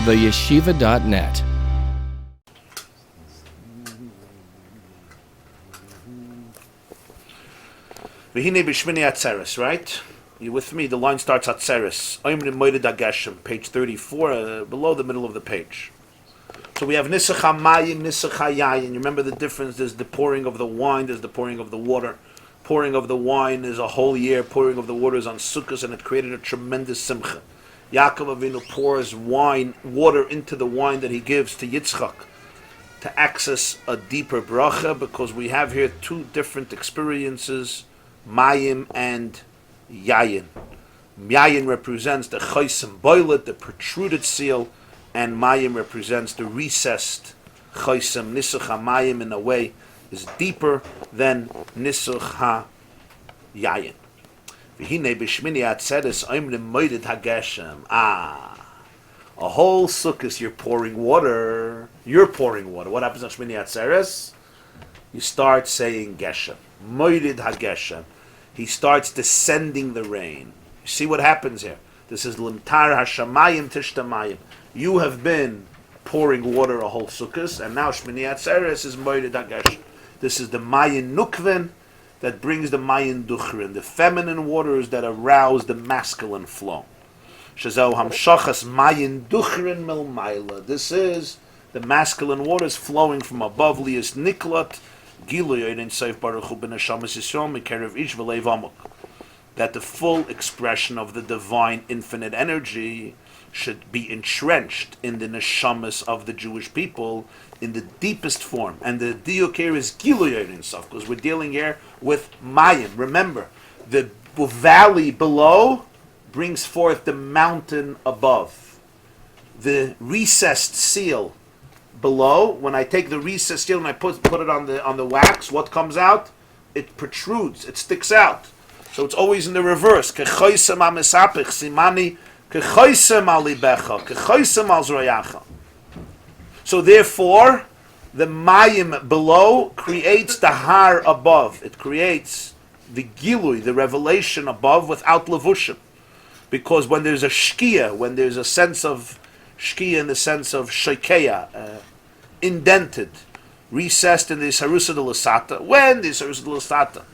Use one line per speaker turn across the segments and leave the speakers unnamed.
theyeshiva.net.
V'hinei b'shmini atzeres, right? You with me? The line starts atzeres. Oimrim moeded ageshem, page 34, below the middle of the page. So we have nisach hamayim, nisach hayayin. You remember the difference? There's the pouring of the wine, there's the pouring of the water. Pouring of the wine is a whole year. Pouring of the water is on Sukkot, and it created a tremendous simcha. Yaakov Avinu pours water into the wine that he gives to Yitzchak to access a deeper bracha, because we have here two different experiences, mayim and yayin. Yayin represents the chaysim boilet, the protruded seal, and mayim represents the recessed chaysim. Nisuch hamayim, in a way, is deeper than nisuch ha-yayin. V'hinei b'shmini atzeres oimrim moeded hageshem. A whole sukkah you're pouring water. You're pouring water. What happens on Shmini Atzeres? You start saying geshem. Moeded hageshem. He starts descending the rain. You see what happens here? This is limtar hashamayim tishtamayim. You have been pouring water a whole sukkah, and now Shmini Atzeres is moeded hageshem. This is the mayin nukven that brings the mayin duchrin, the feminine waters that arouse the masculine flow. Shazau hamshachas mayin duchrin milmaila. This is the masculine waters flowing from above. Lias niklat giluy in seif baruch hu b'neshamas Yisrael mikerev ish v'leiv amok. That the full expression of the divine infinite energy should be entrenched in the neshamas of the Jewish people in the deepest form. And the diuk here is giluy in seif, because we're dealing here with mayim. Remember, the valley below brings forth the mountain above. The recessed seal below, when I take the recessed seal and I put it on the wax, what comes out? It protrudes, it sticks out. So it's always in the reverse. Kechoisem ha-mesapich simani kechoisem al-libecha kechoisem al-zroyacha. So therefore, the mayim below creates the har above. It creates the gilui, the revelation above, without levushim. Because when there's a shkia, when there's a sense of shkia in the sense of shekeya, indented, recessed in the Sarusa de Lasata, when the Sarusa de Lasata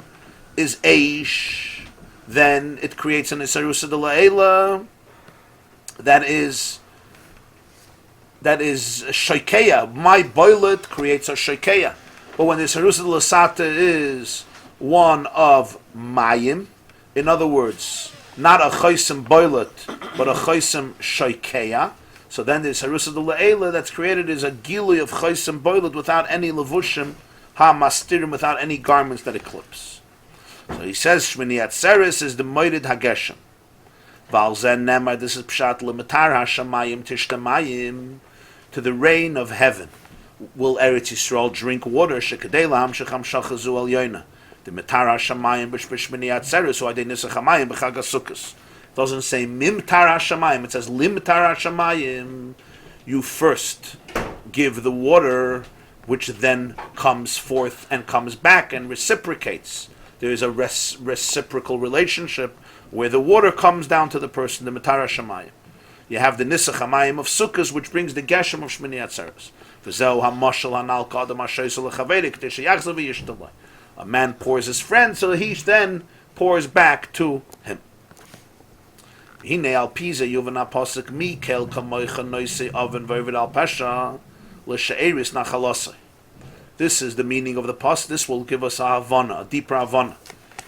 is eish, then it creates an Sarusa de Laela that is shekeya. My boilet creates a shekeya. But when the Sarusa de Lasata is one of mayim, in other words, not a chaysim boilet, but a chaysim shaikeya. So then the Sarusa de La'ela that's created is a gilui of chaysim boilet without any levushim, ha-mastirim, without any garments that eclipse. So he says, Shmini Atzeres is the moeded hageshem. Val zen nemar, this is pshat limitar hashamayim tishtamayim, to the rain of heaven. Will Eretz Yisrael drink water, shekadei laham shecham shachazu al yoina. The mitar hashamayim b'shmini atzeres, or the nisach hamayim b'chag hasukkos. Doesn't say mimtar hashamayim. It says limtar hashamayim. You first give the water, which then comes forth and comes back and reciprocates. There is a reciprocal relationship where the water comes down to the person. The mitar hashamayim. You have the nisach hamayim of sukkos, which brings the geshem of shmini atzeres. V'zeu hamashal hanal kadam hashoysel lechaverik t'sheyachzav v'yishtalai. A man pours his friend, so he then pours back to him. Hine al piza yuvana pasuk mi kel kamoicha noise oven v'ovid al pasha l'she'eris nachalosai. This is the meaning of the pasuk. This will give us a havana, a deeper havana.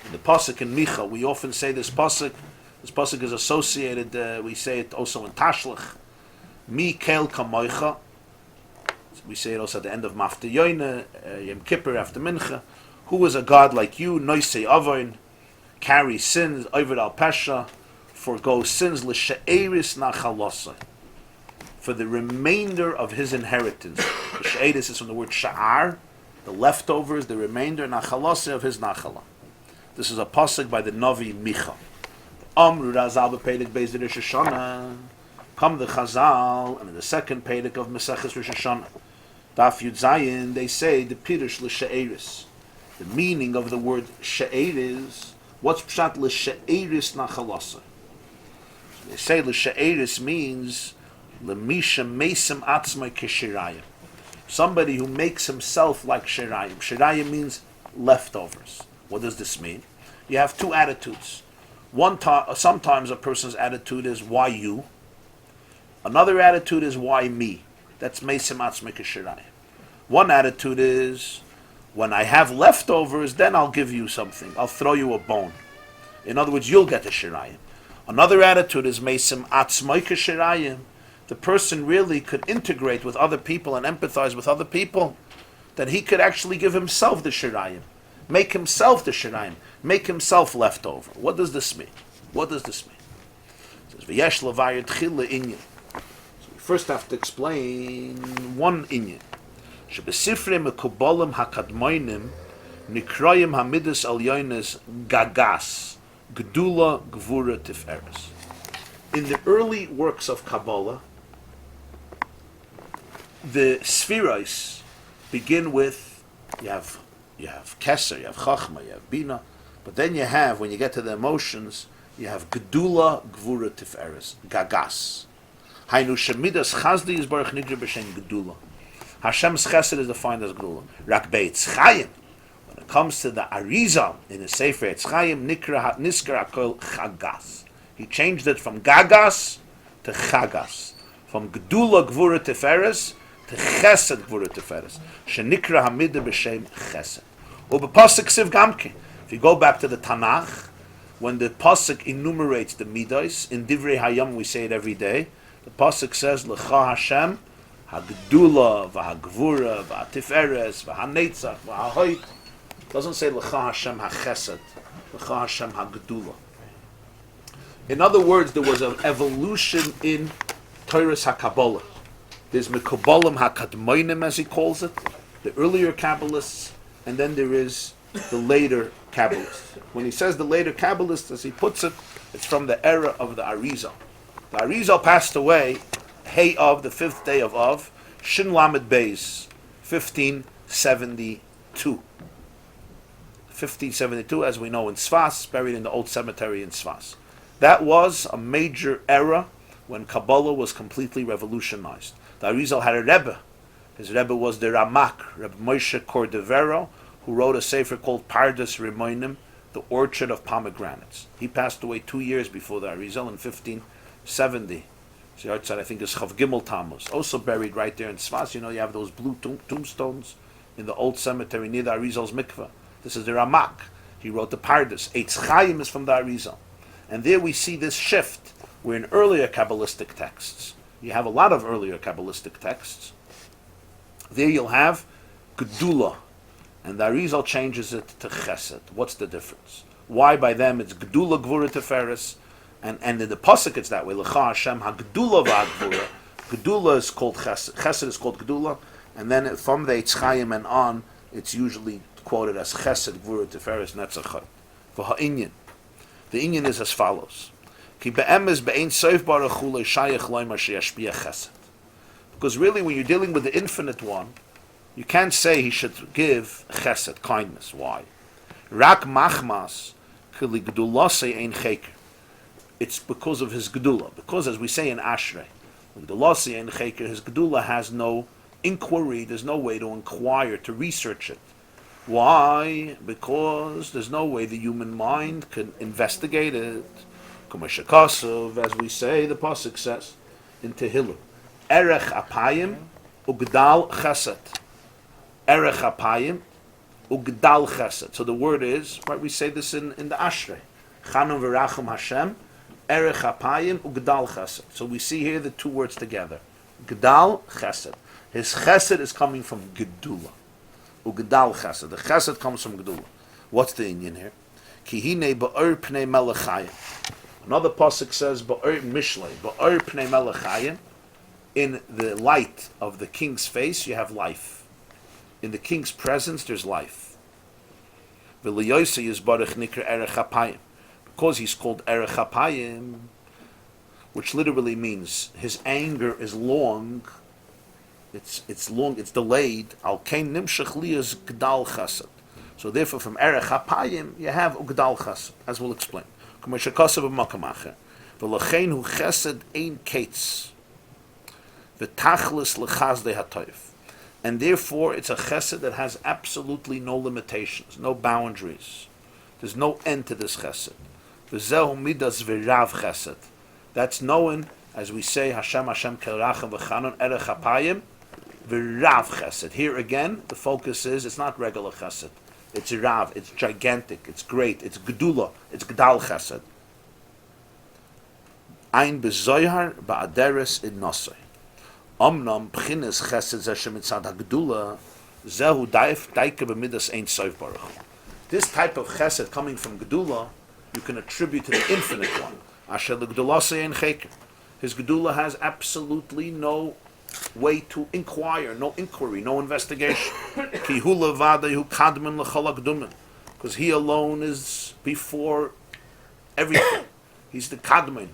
In the pasuk in Micha, we often say this pasuk. This pasuk is associated. We say it also in Tashlich. Mi kel kamoicha. We say it also at the end of Mafte Yoine, Yom Kippur after Mincha. Who is a God like you? Noisei Avoin, carry sins, Ovid al Pesha, forgo sins, l'she'eris nachalosai, for the remainder of his inheritance. The she'eris is from the word sha'ar, the leftovers, the remainder, nachalosai, of his nachala. This is a pasuk by the Navi Micha. Amru Arizal b'peidik beis Rosh Hashanah. Come the Chazal, and in the second peidik of Maseches Rosh Hashanah, Daf Yud Zayin, they say the pirush l'she'eris. The meaning of the word she'eris, what's pshat l'she'eris nachalasa? They say l'she'eris means Lemisha mesim atzmai keshirayim. Somebody who makes himself like shirayim. Shirayim means leftovers. What does this mean? You have two attitudes. Sometimes a person's attitude is, why you? Another attitude is, why me? That's mesim atzmai keshirayim. One attitude is, when I have leftovers, then I'll give you something. I'll throw you a bone. In other words, you'll get the shirayim. Another attitude is mesim atzmai keshirayim. The person really could integrate with other people and empathize with other people, that he could actually give himself the shirayim, make himself the shirayim, make himself leftover. What does this mean? What does this mean? It says, V'yesh l'vayir tchila inyan. So we first have to explain one inyan. Shebesifrei mekubolim hakadmoinim nikroyim hamidus alyonis gagas Gedulah gvura tiferes. In the early works of Kabbalah, the spheros begin with, you have Chesed, you have Chachma, you have Bina, but then you have, when you get to the emotions, you have Gedulah gvura tiferes, gagas. Hainu shemidas chazdi is baruch nigre b'shem Gedulah. Hashem's Chesed is defined as Gedulah. Rak be'etz chayim. When it comes to the Arizal in the Sefer Eretz Harim, niskar hakol chagas. He changed it from gagas to chagas, from Gedulah gvura tiferes to Chesed gvura tiferes. Shenikra hamidah b'shem Chesed. Ubepasuk siv gamke. If you go back to the Tanakh, when the pasuk enumerates the Midas, in Divrei Hayam we say it every day. The pasuk says, L'cha Hashem haGedulah v'haGvura v'hatiferes v'hanetzach v'hahoit. It doesn't say L'cha Hashem haChesed, L'cha Hashem haGedulah. In other words, there was an evolution in Torah HaKabbalah. There's Mekubolim HaKadmoinim, as he calls it, the earlier Kabbalists, and then there is the later Kabbalists. When he says the later Kabbalists, as he puts it, it's from the era of the Arizal. The Arizal passed away, Hey of, the 5th day of Av, Shin Lamed Beis, 1572. 1572, as we know, in Sfas, buried in the old cemetery in Sfas. That was a major era when Kabbalah was completely revolutionized. The Arizal had a Rebbe. His Rebbe was the Ramak, Rebbe Moshe Cordovero, who wrote a sefer called Pardes Rimonim, the Orchard of Pomegranates. He passed away 2 years before the Arizal in 1570. So outside, I think, is Chav Gimel Tammuz, also buried right there in Sfas. You know, you have those blue tombstones in the old cemetery near the Arizal's mikveh. This is the Ramak. He wrote the Pardes. Eitz Chaim is from the Arizal. And there we see this shift, where in earlier Kabbalistic texts, you have a lot of earlier Kabbalistic texts, there you'll have Gedulah, and the Arizal changes it to Chesed. What's the difference? Why by them it's Gedulah gvura tiferes, and in the pasuk it's that way. L'cha Hashem haGedulah v'haGvura. Gedulah is called Chesed. Chesed is called Gedulah, and then from the Eitz Chaim and on, it's usually quoted as Chesed gvura tiferes netzachot. For ha'inyan, the inyan is as follows: Ki be'emes be'ein soif baruch hu le'shayach lo'imar she'yashpia Chesed. Because really, when you're dealing with the infinite one, you can't say he should give Chesed, kindness. Why? Rak machmas ki ligdulase ein cheker. It's because of his Gedulah. Because, as we say in Ashrei, ligdulase ein cheker, his Gedulah has no inquiry. There's no way to inquire, to research it. Why? Because there's no way the human mind can investigate it. As we say, the pasuk says in Tehillim, Erech apayim ugdal chesed. Erech apayim ugdal chesed. So the word is, right? We say this in the Ashrei, Chanun v'rachum Hashem, Erech apayim ugdal chesed. So we see here the two words together, Gdal chesed. His chesed is coming from Gedulah. Ugdal chesed. The chesed comes from Gedulah. What's the inyan here? Ki hine ba'or pnei melechayim. Another pasuk says ba'or mishlei, ba'or pnei melechayim. In the light of the king's face, you have life. In the king's presence, there's life. V'liyosi is baruch nikra erech hapayim. Because he's called erech hapayim, which literally means his anger is long. It's long. It's delayed. Al kein nimshach liyas gdal chesed. So therefore, from erech hapayim, you have ugdal chesed, as we'll explain. K'moshe kasav b'makam acher. V'lachein hu chesed ein kates. V'tachlis l'chazdei hatoif. And therefore, it's a chesed that has absolutely no limitations, no boundaries. There's no end to this chesed. V'zehu midas v'rav chesed. That's known, as we say, Hashem kerachem v'chanon erech hapayim v'rav chesed. Here again, the focus is, it's not regular chesed. It's rav, it's gigantic, it's great, it's Gedulah, it's Gedal chesed. Ein bezoyhar ba'aderes in nosoi. Omnam b'chines chesed zeshem mitzad ha-Gedulah zehu daike b'midas ein soif baruch. This type of chesed coming from Gedulah, you can attribute to the infinite one. Asher l'Gedulah ein cheker. His Gedulah has absolutely no way to inquire, no inquiry, no investigation. Ki hu levadei hu kadmin l'chol hakdumin. Because he alone is before everything. He's the kadmin,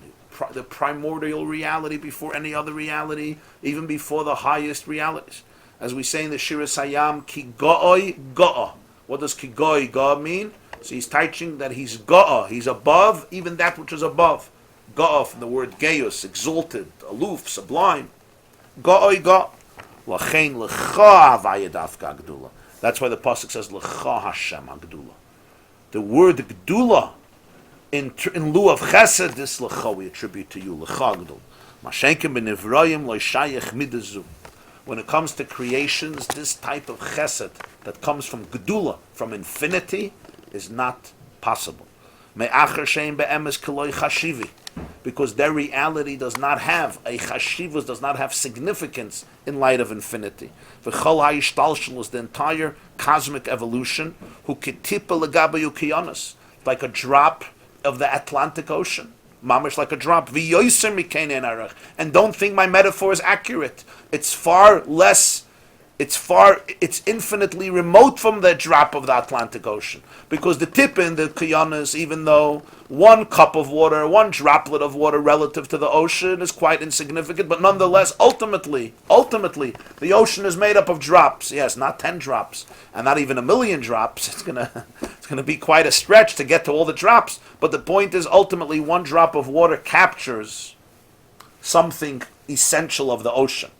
the primordial reality before any other reality, even before the highest realities. As we say in the Shiras Hayam, ki go'oi go'a. What does ki go'oi go'a mean? So he's teaching that he's go'a, he's above even that which is above. Go'a from the word geus, exalted, aloof, sublime. Go'oi go'a. L'chein l'cha havaya dafka Gedulah. That's why the pasuk says l'cha Hashem Gedulah. The word Gedulah, in lieu of chesed, this l'cha we attribute to you, l'cha Gedulah. Mashenkim b'nivroyim lo'shayich midazu. When it comes to creations, this type of chesed that comes from Gedulah, from infinity, is not possible. Me'acher shein be'emes k'loi chashivi. Because their reality does not have a chashivus, does not have significance in light of infinity. V'chol ha'yishtalshel is the entire cosmic evolution, who ketipa legabe ukiyanos, like a drop of the Atlantic Ocean. Mamish like a drop. V'yoyser mikein ein arach. And don't think my metaphor is accurate. It's far less, it's infinitely remote from the drop of the Atlantic Ocean. Because the tip in the Kiyanas, even though one cup of water, one droplet of water relative to the ocean is quite insignificant, but nonetheless, ultimately, the ocean is made up of drops. Yes, not 10 drops, and not even 1,000,000 drops. It's gonna be quite a stretch to get to all the drops. But the point is, ultimately, one drop of water captures something essential of the ocean.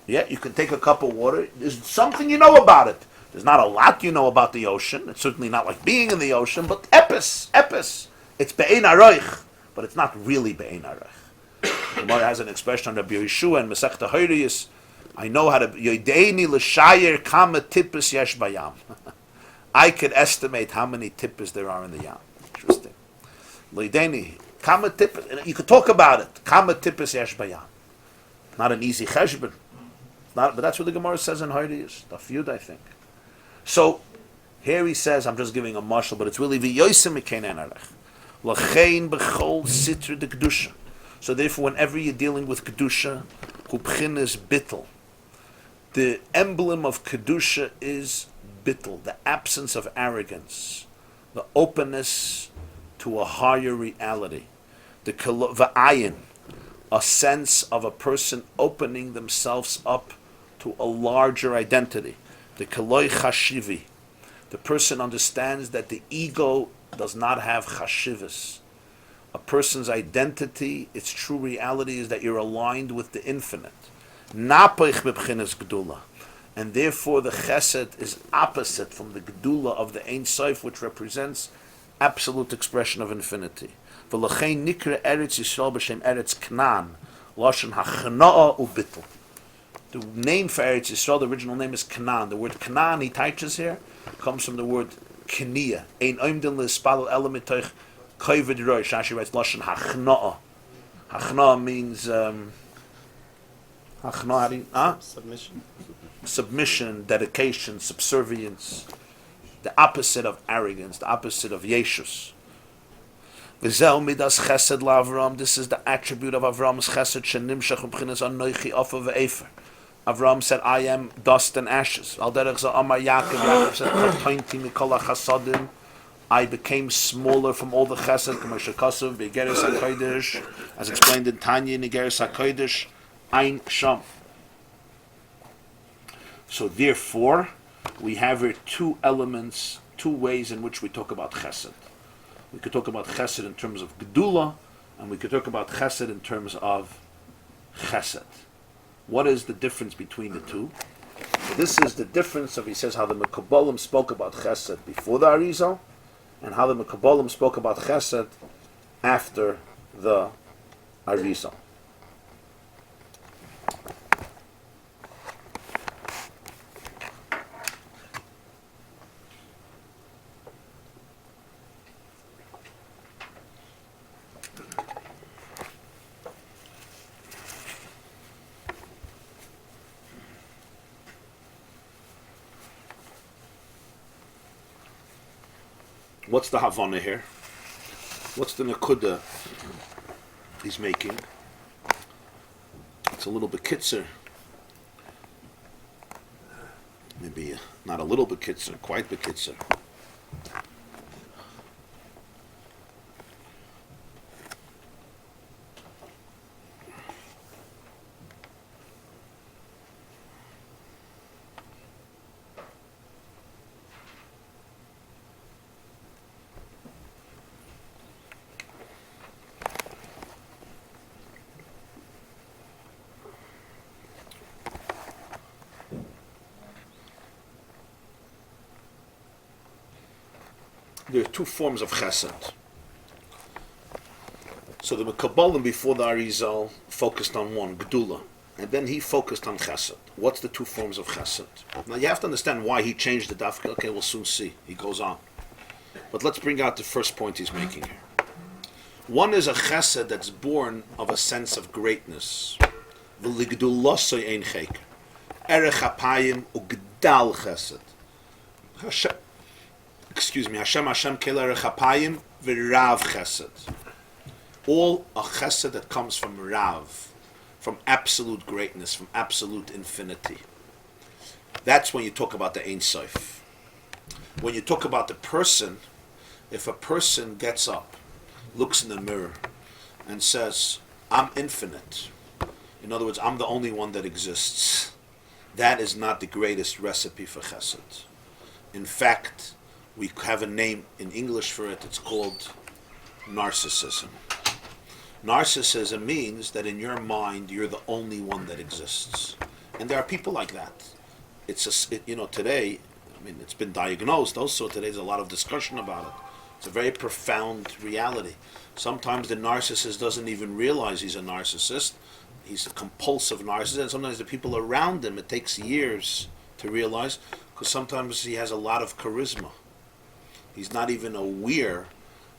Yeah, you can take a cup of water. There's something you know about it. There's not a lot you know about the ocean. It's certainly not like being in the ocean, but epis. It's be'ein aroich, but it's not really be'ein aroich. Gemara has an expression on Rabbi Yeshua and Masechta Horiyos. I know how to yodeini l'shayer kama tippus yesh bayam. I could estimate how many tippus there are in the yam. Interesting. Yodeini kama tippus. You could talk about it. Kama tippus yesh bayam. Not an easy cheshbon. But that's what the Gemara says in Horiyos. Daf Yud, I think. So here he says, I'm just giving a mashal, but it's really v'yoysim mikein ein arach. L'chein b'chol sitra de kedusha. So therefore, whenever you're dealing with kedusha, hu b'chines bittel. The emblem of kedusha is bittel, the absence of arrogance, the openness to a higher reality, the v'ayin, a sense of a person opening themselves up to a larger identity. The kaloi chashivi. The person understands that the ego does not have chashivas. A person's identity, its true reality, is that you're aligned with the infinite. Napoich b'bchinas Gedulah. And therefore the chesed is opposite from the Gedulah of the Ein Sof, which represents absolute expression of infinity. V'lachein nikra Eretz Yisrael b'shem Eretz Knan, lashon hachna'a u'bittel. The name for Eretz Yisrael, the original name is Canaan. The word Canaan, he teaches here, comes from the word Kenia. Ein oimden l'spalel elemitoich kovid roish. Rashi writes lashon hachna'a. Hachna'a means submission, dedication, subservience. The opposite of arrogance, the opposite of yeshus. V'zeh midas chesed la'Avram. This is the attribute of Avram's chesed shenimshach u'bchinas anoichi ofa ve'efer. Avram said, I am dust and ashes. Al derech za amar Yaakov said, Kartointi mikol hachasadim. I became smaller from all the chesed. K'moshe kasav b'geres hakodesh, as explained in Tanya, Nigeres hakodesh, ein sham. So therefore, we have here two elements, two ways in which we talk about chesed. We could talk about chesed in terms of Gedulah, and we could talk about chesed in terms of Chesed. What is the difference between the two? So this is the difference of, he says, how the Mekabolim spoke about Chesed before the Arizal, and how the Mekabolim spoke about Chesed after the Arizal. What's the Havana here? What's the Nekuda he's making? It's a little bit kitzer. Maybe not a little bit kitzer, quite bit kitzer. There are two forms of chesed. So the Mekabolim before the Arizal focused on one, Gedulah, and then he focused on chesed. What's the two forms of chesed? Now you have to understand why he changed the dafka. Okay, we'll soon see. He goes on. But let's bring out the first point he's making here. One is a chesed that's born of a sense of greatness. V'ligdulosoi ein cheker. Erech hapayim ugdal chesed. Hashem kel erech hapayim v'rav chesed. All a chesed that comes from Rav, from absolute greatness, from absolute infinity. That's when you talk about the Ein Sof. When you talk about the person, if a person gets up, looks in the mirror, and says, I'm infinite. In other words, I'm the only one that exists. That is not the greatest recipe for chesed. In fact, we have a name in English for it. It's called narcissism. Narcissism means that in your mind, you're the only one that exists. And there are people like that. Today, it's been diagnosed also. Today there's a lot of discussion about it. It's a very profound reality. Sometimes the narcissist doesn't even realize he's a narcissist. He's a compulsive narcissist. And sometimes the people around him, it takes years to realize, because sometimes he has a lot of charisma. He's not even aware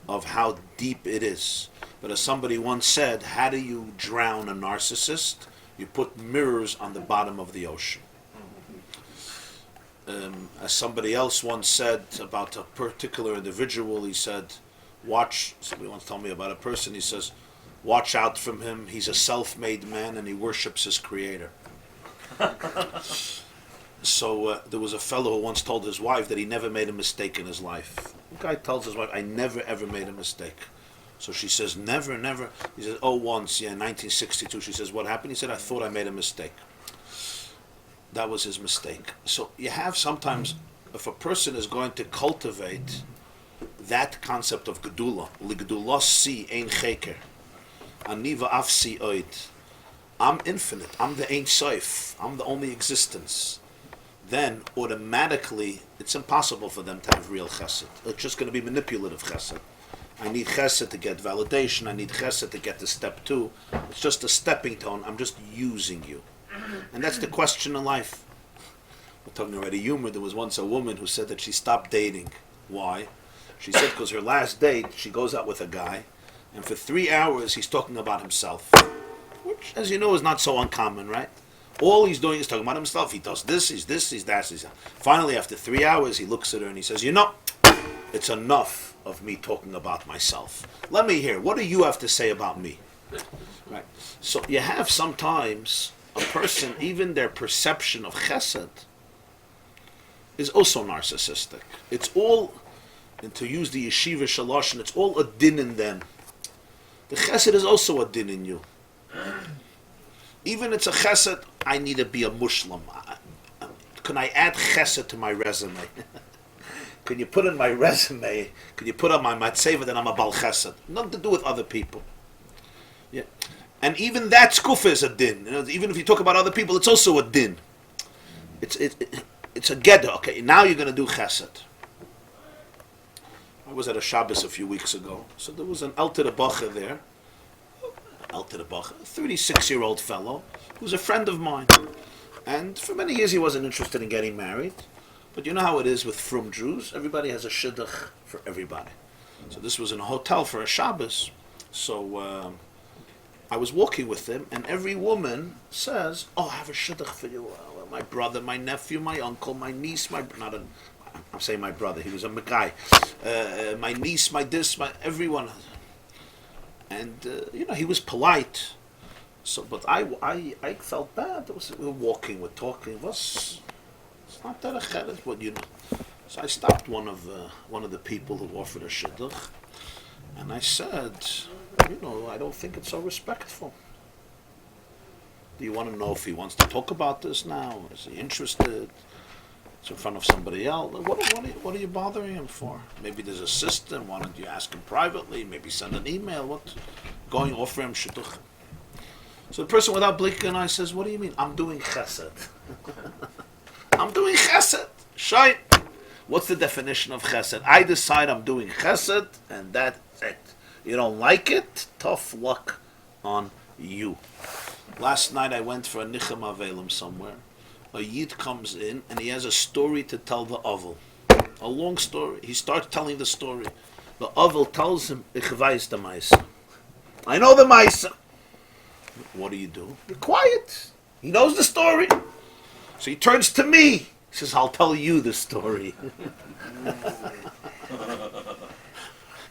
of how deep it is. But as somebody once said, how do you drown a narcissist? You put mirrors on the bottom of the ocean. As somebody else once said about a particular individual, he said, somebody once told me about a person, he says, watch out from him, he's a self-made man and he worships his creator. So there was a fellow who once told his wife that he never made a mistake in his life. The guy tells his wife, I never ever made a mistake. So she says, never. He says, once, 1962. She says, what happened? He said, I thought I made a mistake. That was his mistake. So you have sometimes, if a person is going to cultivate that concept of Gedulah, Ligdulah si ein cheker, aniva af si oid, I'm infinite, I'm the Ein Sof, I'm the only existence, then automatically it's impossible for them to have real chesed. It's just going to be manipulative chesed. I need chesed to get validation, I need chesed to get to step 2. It's just a stepping stone, I'm just using you. And that's the question in life. We're talking already humor. There was once a woman who said that she stopped dating. Why? She said because her last date, she goes out with a guy, and for 3 hours he's talking about himself. Which, as you know, is not so uncommon, right? All he's doing is talking about himself. He does this, he's that, he's that. Finally, after 3 hours, he looks at her and he says, it's enough of me talking about myself. Let me hear. What do you have to say about me? Right. So you have sometimes a person, even their perception of chesed is also narcissistic. It's all, and to use the yeshiva shalosh, it's all a din in them. The chesed is also a din in you. Even it's a chesed, I need to be a Muslim. Can I add chesed to my resume? Can you put in my resume, can you put on my matzeva that I'm a bal chesed? Nothing to do with other people. Yeah. And even that skufa is a din. Even if you talk about other people, it's also a din. It's a Gedulah. Okay, now you're going to do Chesed. I was at a Shabbos a few weeks ago. So there was an Alter Bacher there. Alter Bacher, a 36-year-old fellow, who's a friend of mine. And for many years he wasn't interested in getting married. But you know how it is with frum Jews. Everybody has a shidduch for everybody. So this was in a hotel for a Shabbos. So I was walking with him, and every woman says, "Oh, I have a shidduch for you. My brother, my nephew, my uncle, my niece, I'm saying my brother. He was a guy. My niece, my this, my everyone." And he was polite. So, but I felt bad. We were walking, we're talking. It's not that a cheres, but So I stopped one of the people who offered a shidduch, and I said, I don't think it's so respectful. Do you want to know if he wants to talk about this now? Is he interested? It's in front of somebody else. What are you bothering him for? Maybe there's a system. Why don't you ask him privately? Maybe send an email. Offer him shidduch. So the person without blinking an eye says, "What do you mean? I'm doing chesed." I'm doing chesed. Shai. What's the definition of chesed? I decide I'm doing chesed, and that's it. You don't like it? Tough luck on you. Last night I went for a nichem avelim somewhere. A yid comes in and he has a story to tell the avel. A long story. He starts telling the story. The avel tells him, "Ich weiß the Maisa." I know the Maisa. What do? You're quiet. He knows the story. So he turns to me. He says, "I'll tell you the story."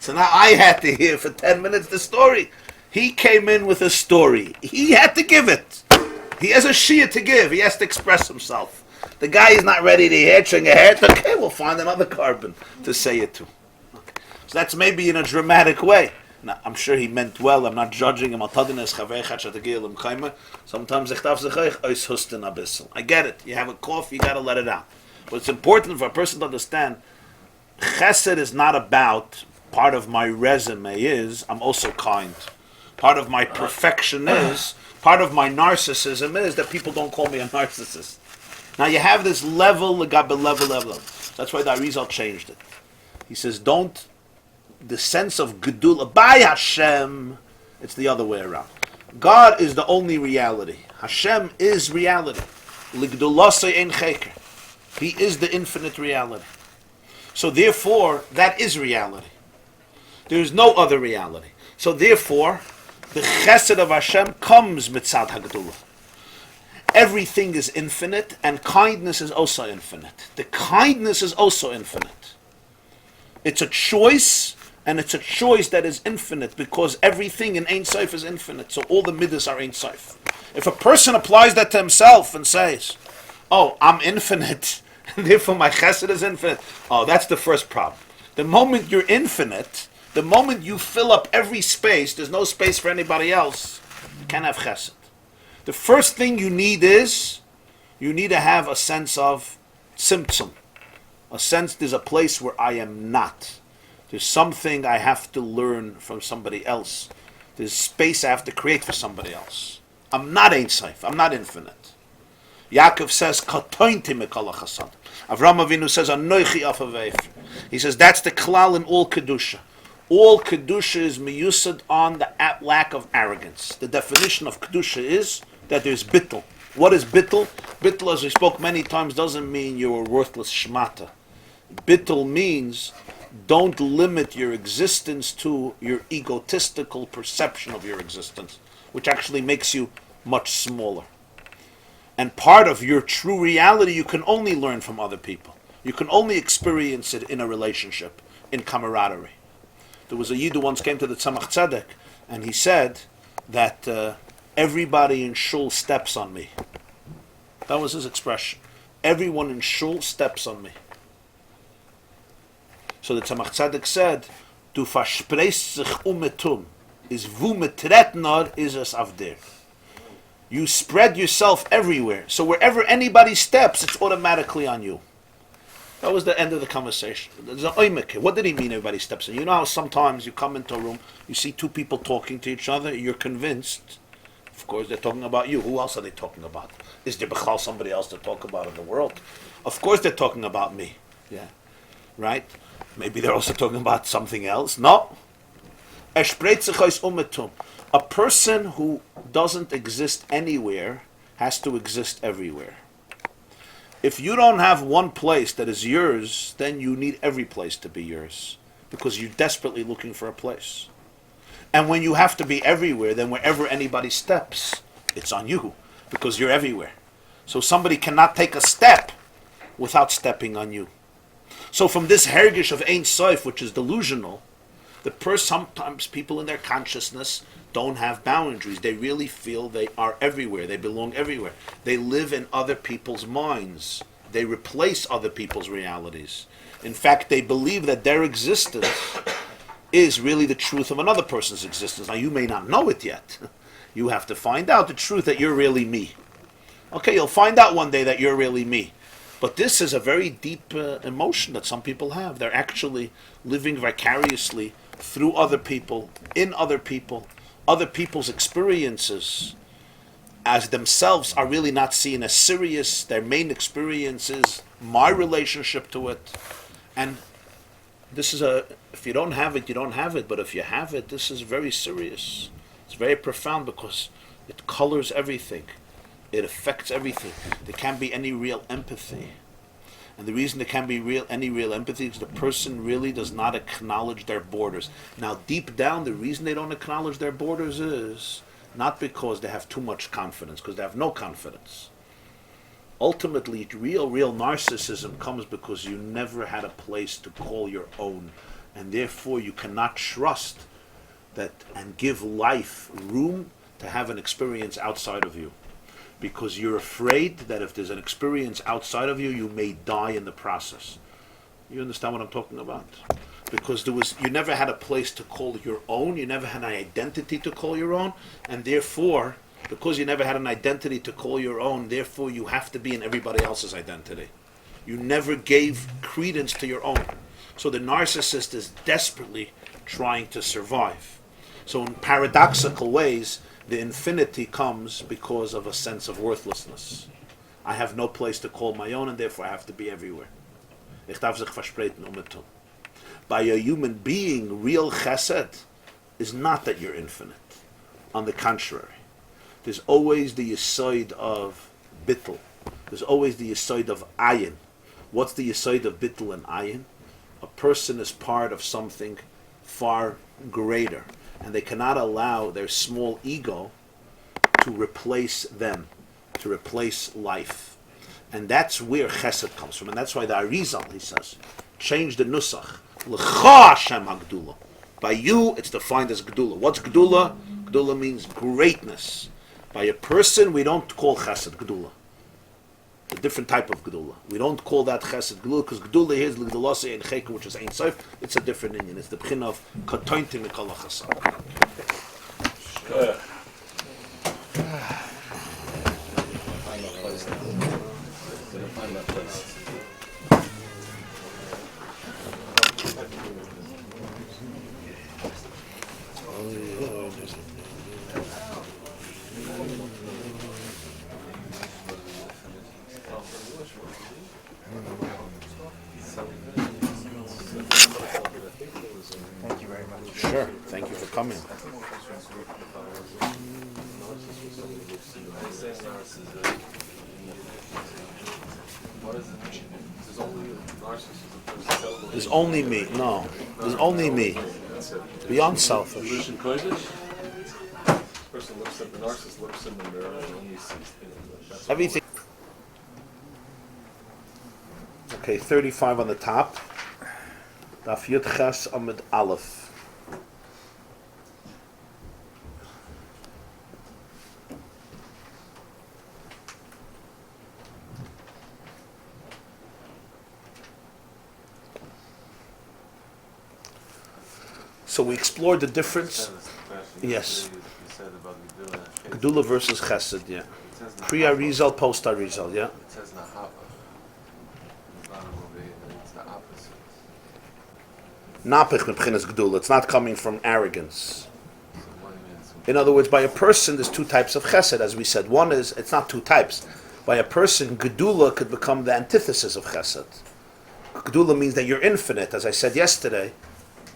So now I had to hear for 10 minutes the story. He came in with a story. He had to give it. He has a shia to give. He has to express himself. The guy is not ready to hear, chewing a head. Okay, we'll find another carbon to say it to. Okay. So that's maybe in a dramatic way. Now, I'm sure he meant well. I'm not judging him. Sometimes I get it. You have a cough, you got to let it out. But it's important for a person to understand, Chesed is not about, part of my resume is, I'm also kind. Part of my perfection is, part of my narcissism is that people don't call me a narcissist. Now you have this level. That's why the Arizal changed it. He says, the sense of Gedulah by Hashem, it's the other way around. God is the only reality. Hashem is reality. Ligdulasei ein cheker. He is the infinite reality. So therefore, that is reality. There is no other reality. So therefore, the Chesed of Hashem comes mitzad HaGedulah. Everything is infinite, and kindness is also infinite. The kindness is also infinite. It's a choice, and it's a choice that is infinite, because everything in Ein Sof is infinite. So all the Midas are Ein Sof. If a person applies that to himself and says, "Oh, I'm infinite, and therefore my Chesed is infinite," oh, that's the first problem. The moment you're infinite, the moment you fill up every space, there's no space for anybody else, you can't have Chesed. The first thing you need is, you need to have a sense of tzimtzum. A sense there's a place where I am not. There's something I have to learn from somebody else. There's space I have to create for somebody else. I'm not Ein Sof. I'm not infinite. Yaakov says, "Katointi mikol hachasad." Avraham Avinu says, "Anoichi afaveif." He says that's the klal in all kedusha. All kedusha is miyusad on the lack of arrogance. The definition of kedusha is that there's bittul. What is bittul? Bittul, as we spoke many times, doesn't mean you're a worthless shmata. Bittul means don't limit your existence to your egotistical perception of your existence, which actually makes you much smaller. And part of your true reality you can only learn from other people. You can only experience it in a relationship, in camaraderie. There was a Yid who once came to the Tzemach Tzedek, and he said that everybody in shul steps on me. That was his expression. Everyone in shul steps on me. So the Tzemach Tzedek said, "Du verspreist sich umetum, is vu metretnor is es avdir." You spread yourself everywhere. So wherever anybody steps, it's automatically on you. That was the end of the conversation. There's an oimik. What did he mean everybody steps in? You know how sometimes you come into a room, you see two people talking to each other, you're convinced Of course, they're talking about you. Who else are they talking about? Is there b'chal somebody else to talk about in the world? Of course, they're talking about me. Yeah, right. Maybe they're also talking about something else. No. A person who doesn't exist anywhere has to exist everywhere. If you don't have one place that is yours, then you need every place to be yours, because you're desperately looking for a place. And when you have to be everywhere, then wherever anybody steps, it's on you, because you're everywhere. So somebody cannot take a step without stepping on you. So from this hergish of Ein Sof, which is delusional, sometimes people in their consciousness don't have boundaries. They really feel they are everywhere. They belong everywhere. They live in other people's minds. They replace other people's realities. In fact, they believe that their existence is really the truth of another person's existence. Now, you may not know it yet. You have to find out the truth that you're really me. Okay, you'll find out one day that you're really me. But this is a very deep emotion that some people have. They're actually living vicariously through other people, in other people, other people's experiences, as themselves are really not seen as serious. Their main experience is my relationship to it. And this is if you don't have it, you don't have it. But if you have it, this is very serious. It's very profound, because it colors everything. It affects everything. There can't be any real empathy. And the reason there can't be any real empathy is the person really does not acknowledge their borders. Now, deep down, the reason they don't acknowledge their borders is not because they have too much confidence, because they have no confidence. Ultimately, real narcissism comes because you never had a place to call your own, and therefore you cannot trust that and give life room to have an experience outside of you. Because you're afraid that if there's an experience outside of you, you may die in the process. You understand what I'm talking about? Because you never had a place to call your own, you never had an identity to call your own, and therefore, because you never had an identity to call your own, therefore you have to be in everybody else's identity. You never gave credence to your own. So the narcissist is desperately trying to survive. So in paradoxical ways, the infinity comes because of a sense of worthlessness. I have no place to call my own, and therefore I have to be everywhere. Ich darf sich versprechen tun. By a human being, real chesed is not that you're infinite. On the contrary, there's always the yesod of bittul. There's always the yesod of ayin. What's the yesod of bittul and ayin? A person is part of something far greater, and they cannot allow their small ego to replace them, to replace life. And that's where chesed comes from. And that's why the Arizal, he says, change the nusach. L'cha Hashem ha-Gedulah. By you, it's defined as Gedulah. What's Gedulah? Gedulah means greatness. By a person, we don't call chesed Gedulah. A different type of Gedulah. We don't call that chesed Gedulah, because Gedulah is L'Gedulah and Cheka, which is Ein Sof. It's a different Indian. It's the b'chin of Katointi Mikol HaChasad.
Thank you very much.
Sure. Thank you for coming. There's only me. No. There's only me. Beyond selfish.
Person looks at the narcissist, looks in the mirror, and only sees things.
Everything. Okay, 35 on the top. Daf Yud Ches Amud Aleph. So we explored the difference. Yes. Gedulah versus Chesed, yeah. Pre-Arizal, post-Arizal, yeah.
It says Nahava. It's the opposite.
Napich mebchinas Gedulah. It's not coming from arrogance.
So what do you mean?
In other words, by a person, there's two types of chesed, as we said. One is, it's not two types. By a person, Gedulah could become the antithesis of chesed. Gedulah means that you're infinite. As I said yesterday,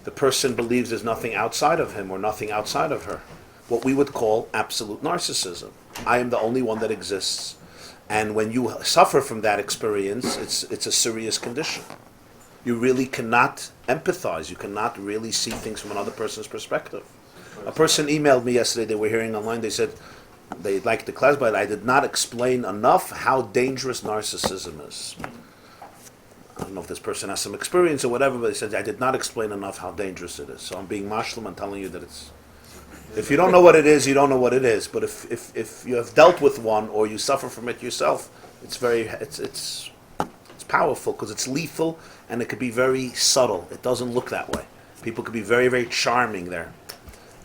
the person believes there's nothing outside of him or nothing outside of her. What we would call absolute narcissism. I am the only one that exists. And when you suffer from that experience, it's a serious condition. You really cannot empathize. You cannot really see things from another person's perspective. A person emailed me yesterday, they were hearing online, they said they liked the class, but I did not explain enough how dangerous narcissism is. I don't know if this person has some experience or whatever, but they said I did not explain enough how dangerous it is. So I'm being mashlim and telling you that it's... If you don't know what it is, you don't know what it is. But if you have dealt with one or you suffer from it yourself, it's powerful because it's lethal and it could be very subtle. It doesn't look that way. People could be very, very charming there.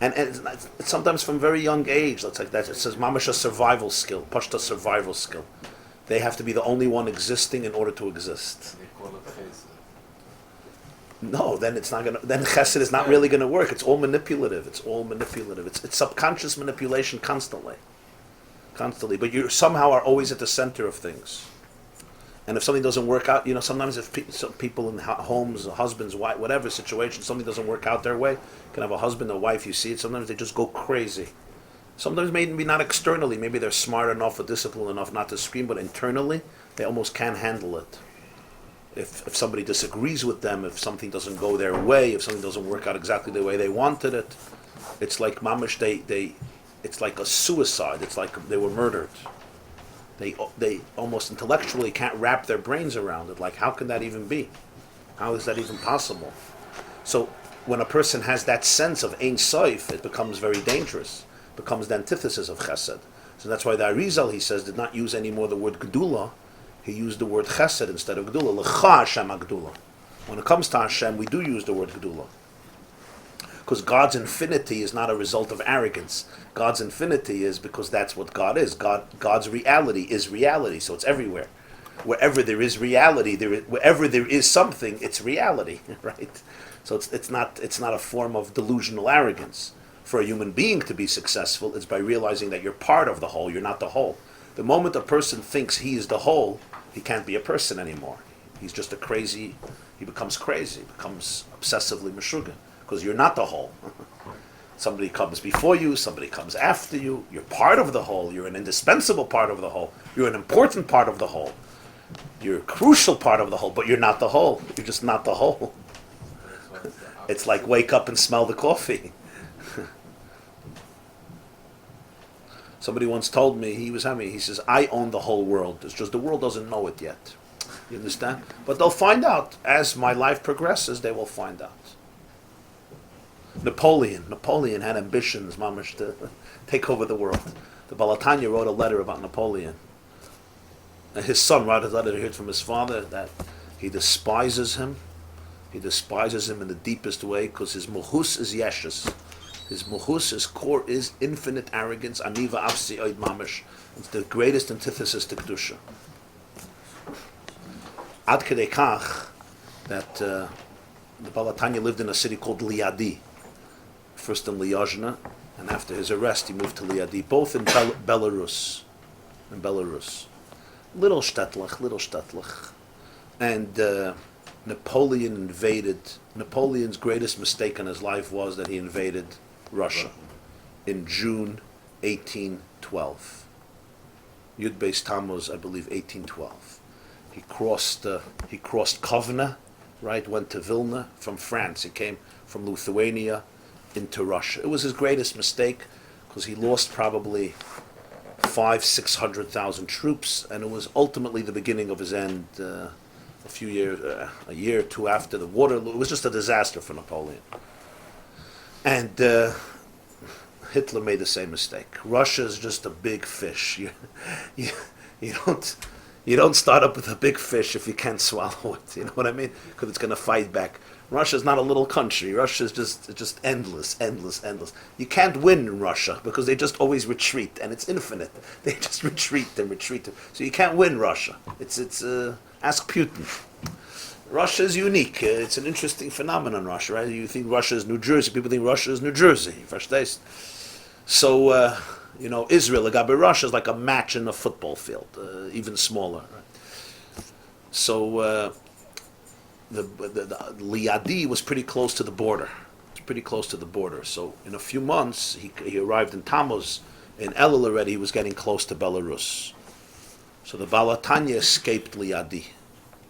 And it's sometimes from very young age. That's like that. It says mamash a survival skill, pashta survival skill. They have to be the only one existing in order to exist.
They call it Chesed.
No, then it's not gonna. Then Chesed is not really gonna work. It's all manipulative. It's subconscious manipulation constantly. But you somehow are always at the center of things. And if something doesn't work out, sometimes if people in homes, husbands, wife, whatever situation, something doesn't work out their way, you can have a husband or wife, you see it, sometimes they just go crazy. Sometimes maybe not externally, maybe they're smart enough or disciplined enough not to scream, but internally, they almost can't handle it. If somebody disagrees with them, if something doesn't go their way, if something doesn't work out exactly the way they wanted it, it's like mamish, it's like a suicide, it's like they were murdered. They almost intellectually can't wrap their brains around it. Like, how can that even be? How is that even possible? So when a person has that sense of Ein Sof, it becomes very dangerous. It becomes the antithesis of Chesed. So that's why the Arizal, he says, did not use anymore the word Gedulah. He used the word Chesed instead of Gedulah. L'cha Hashem ha-Gedulah. When it comes to Hashem, we do use the word Gedulah. Because God's infinity is not a result of arrogance. God's infinity is because that's what God is. God's reality is reality, so it's everywhere. Wherever there is reality, wherever there is something, it's reality, right? So it's not a form of delusional arrogance. For a human being to be successful, it's by realizing that you're part of the whole, you're not the whole. The moment a person thinks he is the whole, he can't be a person anymore. He becomes crazy, becomes obsessively meshuggah. Because you're not the whole. Somebody comes before you, somebody comes after you. You're part of the whole. You're an indispensable part of the whole. You're an important part of the whole. You're a crucial part of the whole, but you're not the whole. You're just not the whole. It's like wake up and smell the coffee. Somebody once told me, he says, I own the whole world. It's just the world doesn't know it yet. You understand? But they'll find out. As my life progresses, they will find out. Napoleon had ambitions, mamash, to take over the world. The Balatanya wrote a letter about Napoleon. And his son wrote a letter, he heard from his father that he despises him. He despises him in the deepest way because his muhus is yeshus. His muhus, his core is infinite arrogance. Aniva afsi oid mamash. It's the greatest antithesis to kedusha. Ad kedei kach that the Balatanya lived in a city called Liadi. First in Lyazhna, and after his arrest, he moved to Liadi, both in Belarus. Little shtetlich. And Napoleon invaded. Napoleon's greatest mistake in his life was that he invaded Russia in June 1812. Yud Beis Tammuz, I believe, 1812. He crossed Kovna, right? Went to Vilna from France. He came from Lithuania into Russia. It was his greatest mistake because he lost probably 500,000-600,000 troops, and it was ultimately the beginning of his end. A year or two after the Waterloo, it was just a disaster for Napoleon. And Hitler made the same mistake. Russia is just a big fish. You don't start up with a big fish if you can't swallow it. You know what I mean? Because it's going to fight back. Russia's not a little country. Russia's just endless. You can't win in Russia because they just always retreat, and it's infinite. They just retreat. So you can't win Russia. It's ask Putin. Russia is unique. It's an interesting phenomenon, Russia, right? You think Russia is New Jersey. People think Russia is New Jersey. Verstehst? So, Israel, Agabe Russia is like a match in a football field, even smaller. Right? So, the Liadi was pretty close to the border. So, in a few months, he arrived in Tammuz. In Elul already, he was getting close to Belarus. So the Balatanya escaped Liadi.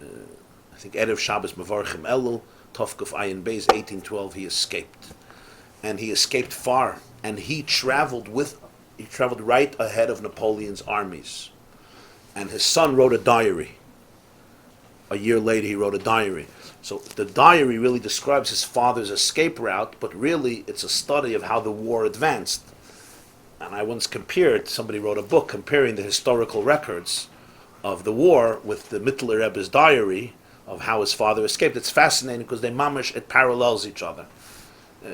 I think Erev Shabbos Mevarchim Elul, Tovkuf Ayin Beis, 1812, he escaped. And he escaped far. And he traveled right ahead of Napoleon's armies. And his son wrote a diary. A year later, he wrote a diary. So the diary really describes his father's escape route, but really it's a study of how the war advanced. And I once somebody wrote a book comparing the historical records of the war with the Mittler Rebbe's diary of how his father escaped. It's fascinating because it parallels each other.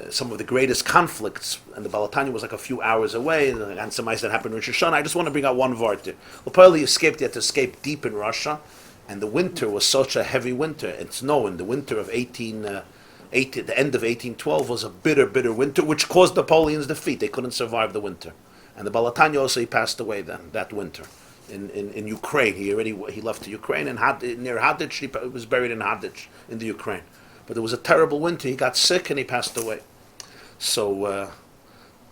Some of the greatest conflicts, and the Balatanya was like a few hours away, and some ice that happened in Rosh Hashanah. I just want to bring out one vart there. Well, probably he had to escape deep in Russia, and the winter was such a heavy winter. It's known the winter of the end of 1812 was a bitter, bitter winter, which caused Napoleon's defeat. They couldn't survive the winter. And the Balatanya also, he passed away that winter in Ukraine. He left to Ukraine, and near Hadych, he was buried in Hadych in the Ukraine. But it was a terrible winter. He got sick and he passed away. So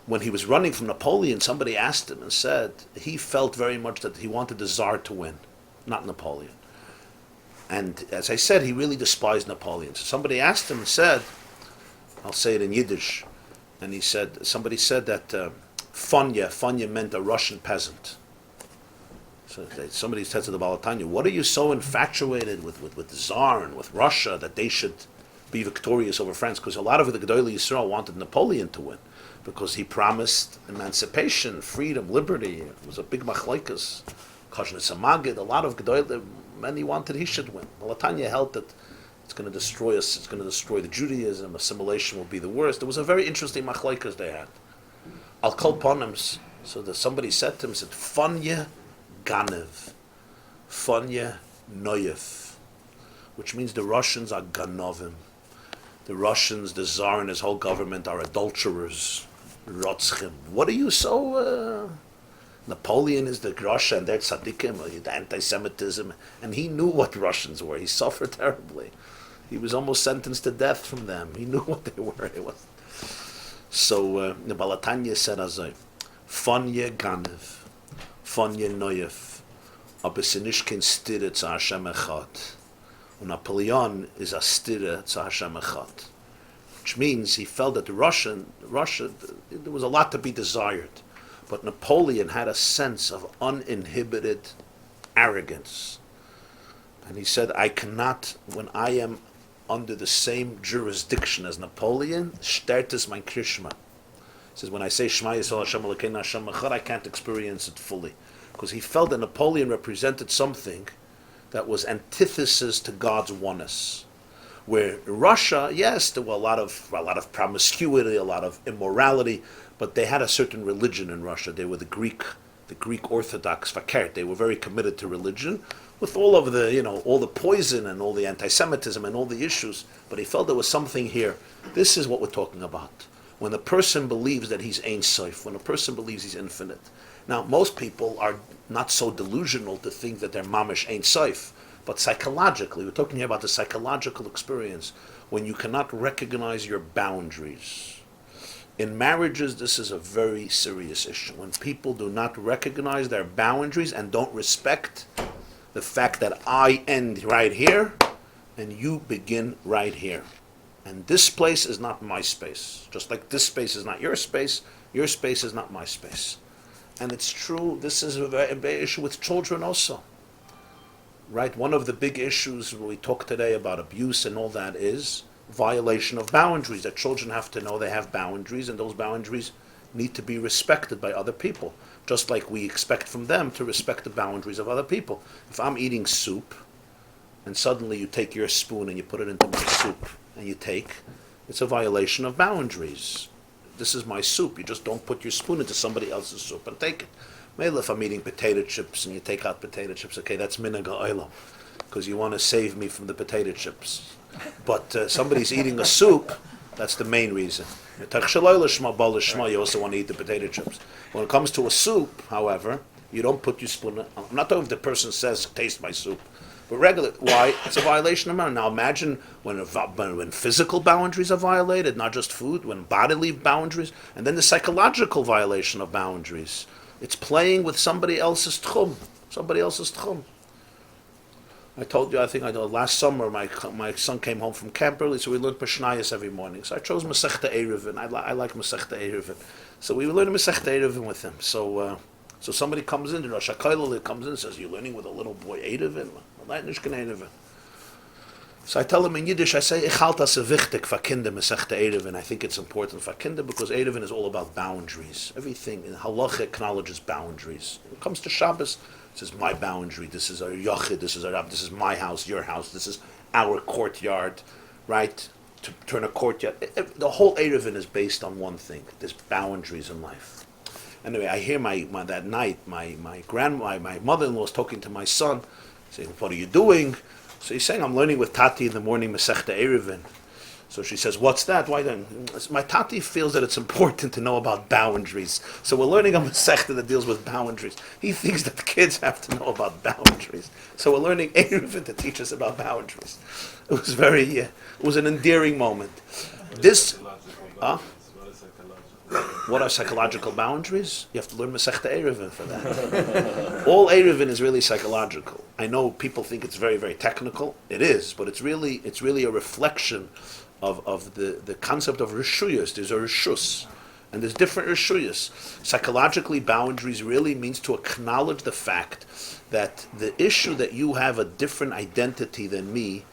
when he was running from Napoleon, somebody asked him and said he felt very much that he wanted the Tsar to win, not Napoleon. And as I said, he really despised Napoleon. So somebody asked him and said, I'll say it in Yiddish, and somebody said that Fanya meant a Russian peasant. So somebody said to the Balatanya, what are you so infatuated with the Tsar and with Russia that they should be victorious over France? Because a lot of the Gedulah Yisrael wanted Napoleon to win, because he promised emancipation, freedom, liberty. It was a big machlokes, Chassidus and Magid. A lot of Gedulah, many wanted he should win. Balatanya held that it's going to destroy us, it's going to destroy the Judaism, assimilation will be the worst. It was a very interesting machlokes they had. Al Kol Ponims, so that somebody said to him, Fanya Ganev, Fanya Noyev, which means the Russians are Ganovim. The Russians, the Tsar and his whole government are adulterers, Rotzchim. What are you so... Napoleon is the Russia and their tzaddikim, the anti-Semitism, and he knew what Russians were. He suffered terribly. He was almost sentenced to death from them. He knew what they were. So the Balatanya said, Fanya Ganev, Fanya Noyev, aber sie nicht kein Stire zu Hashem Echad. Und Napoleon is a Stire zu Hashem Echad. Which means he felt that Russia, there was a lot to be desired. But Napoleon had a sense of uninhibited arrogance. And he said, I cannot, when I am under the same jurisdiction as Napoleon, stertes mein Krishma. He says, when I say Shema Yisrael Hashem Elokeinu Hashem Echad, I can't experience it fully. Because he felt that Napoleon represented something that was antithesis to God's oneness. Where Russia, yes, there were a lot of promiscuity, a lot of immorality, but they had a certain religion in Russia. They were the Greek Orthodox fakert. They were very committed to religion, with all of the, all the poison and all the anti-Semitism and all the issues. But he felt there was something here. This is what we're talking about. When a person believes that he's Ein Sof, when a person believes he's infinite. Now, most people are not so delusional to think that they're mamish Ein Sof, but psychologically, we're talking here about the psychological experience when you cannot recognize your boundaries. In marriages, this is a very serious issue. When people do not recognize their boundaries and don't respect the fact that I end right here and you begin right here. And this place is not my space. Just like this space is not your space is not my space. And it's true, this is a big issue with children also. Right? One of the big issues we talk today about abuse and all that is violation of boundaries, that children have to know they have boundaries, and those boundaries need to be respected by other people, just like we expect from them to respect the boundaries of other people. If I'm eating soup, and suddenly you take your spoon and you put it into my soup, and it's a violation of boundaries. This is my soup, you just don't put your spoon into somebody else's soup and take it. Maybe if I'm eating potato chips and you take out potato chips, okay, that's minhag ha'olam, because you want to save me from the potato chips. But somebody's eating a soup, That's the main reason. You also want to eat the potato chips. When it comes to a soup, however, you don't put your spoon. I'm not talking if the person says, taste my soup. But regular, why? It's a violation of man. Now imagine when physical boundaries are violated, not just food, when bodily boundaries, and then the psychological violation of boundaries. It's playing with somebody else's tchum. I told you, I think last summer, my son came home from camp early, so we learned Mishnayos every morning. So I chose Masechta Eruvin. I like Masechta Eruvin. So we were learning Masechta Eruvin with him. So somebody comes in, the Rosh HaKollel comes in and says, "You're learning with a little boy Eruvin?" So I tell him in Yiddish, I say, "Ich halte das wichtig für Kinder Masechta Eruvin." I think it's important for Kinder because Eruvin is all about boundaries. Everything in Halacha acknowledges boundaries. When it comes to Shabbos, this is my boundary, this is our Yachid, this is our Rab, this is my house, your house, this is our courtyard, right? To turn a courtyard. The whole Eruvin is based on one thing. There's boundaries in life. Anyway, I hear that night, my mother-in-law was talking to my son, saying, "What are you doing?" So he's saying, "I'm learning with Tati in the morning, Masechta Eruvin." So she says, "What's that? Why then?" My Tati feels that it's important to know about boundaries. So we're learning a Masechta that deals with boundaries. He thinks that the kids have to know about boundaries. So we're learning Eruvin to teach us about boundaries. It was it was an endearing moment. What are psychological boundaries? You have to learn Masechta Eruvin for that. All Eruvin is really psychological. I know people think it's very, very technical. It is, but it's really a reflection of the concept of rishuyas. There's a rishus, and there's different rishuyas. Psychologically, boundaries really means to acknowledge the fact that the issue that you have a different identity than me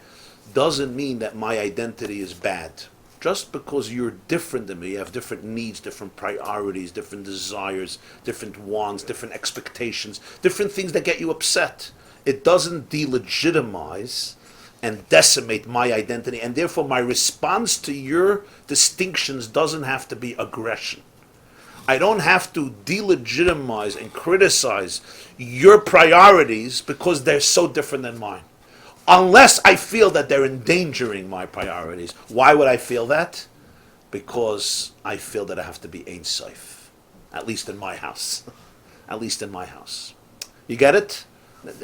doesn't mean that my identity is bad. Just because you're different than me, you have different needs, different priorities, different desires, different wants, different expectations, different things that get you upset. It doesn't delegitimize and decimate my identity, and therefore my response to your distinctions doesn't have to be aggression. I don't have to delegitimize and criticize your priorities because they're so different than mine. Unless I feel that they're endangering my priorities. Why would I feel that? Because I feel that I have to be Ein Sof. At least in my house. At least in my house. You get it?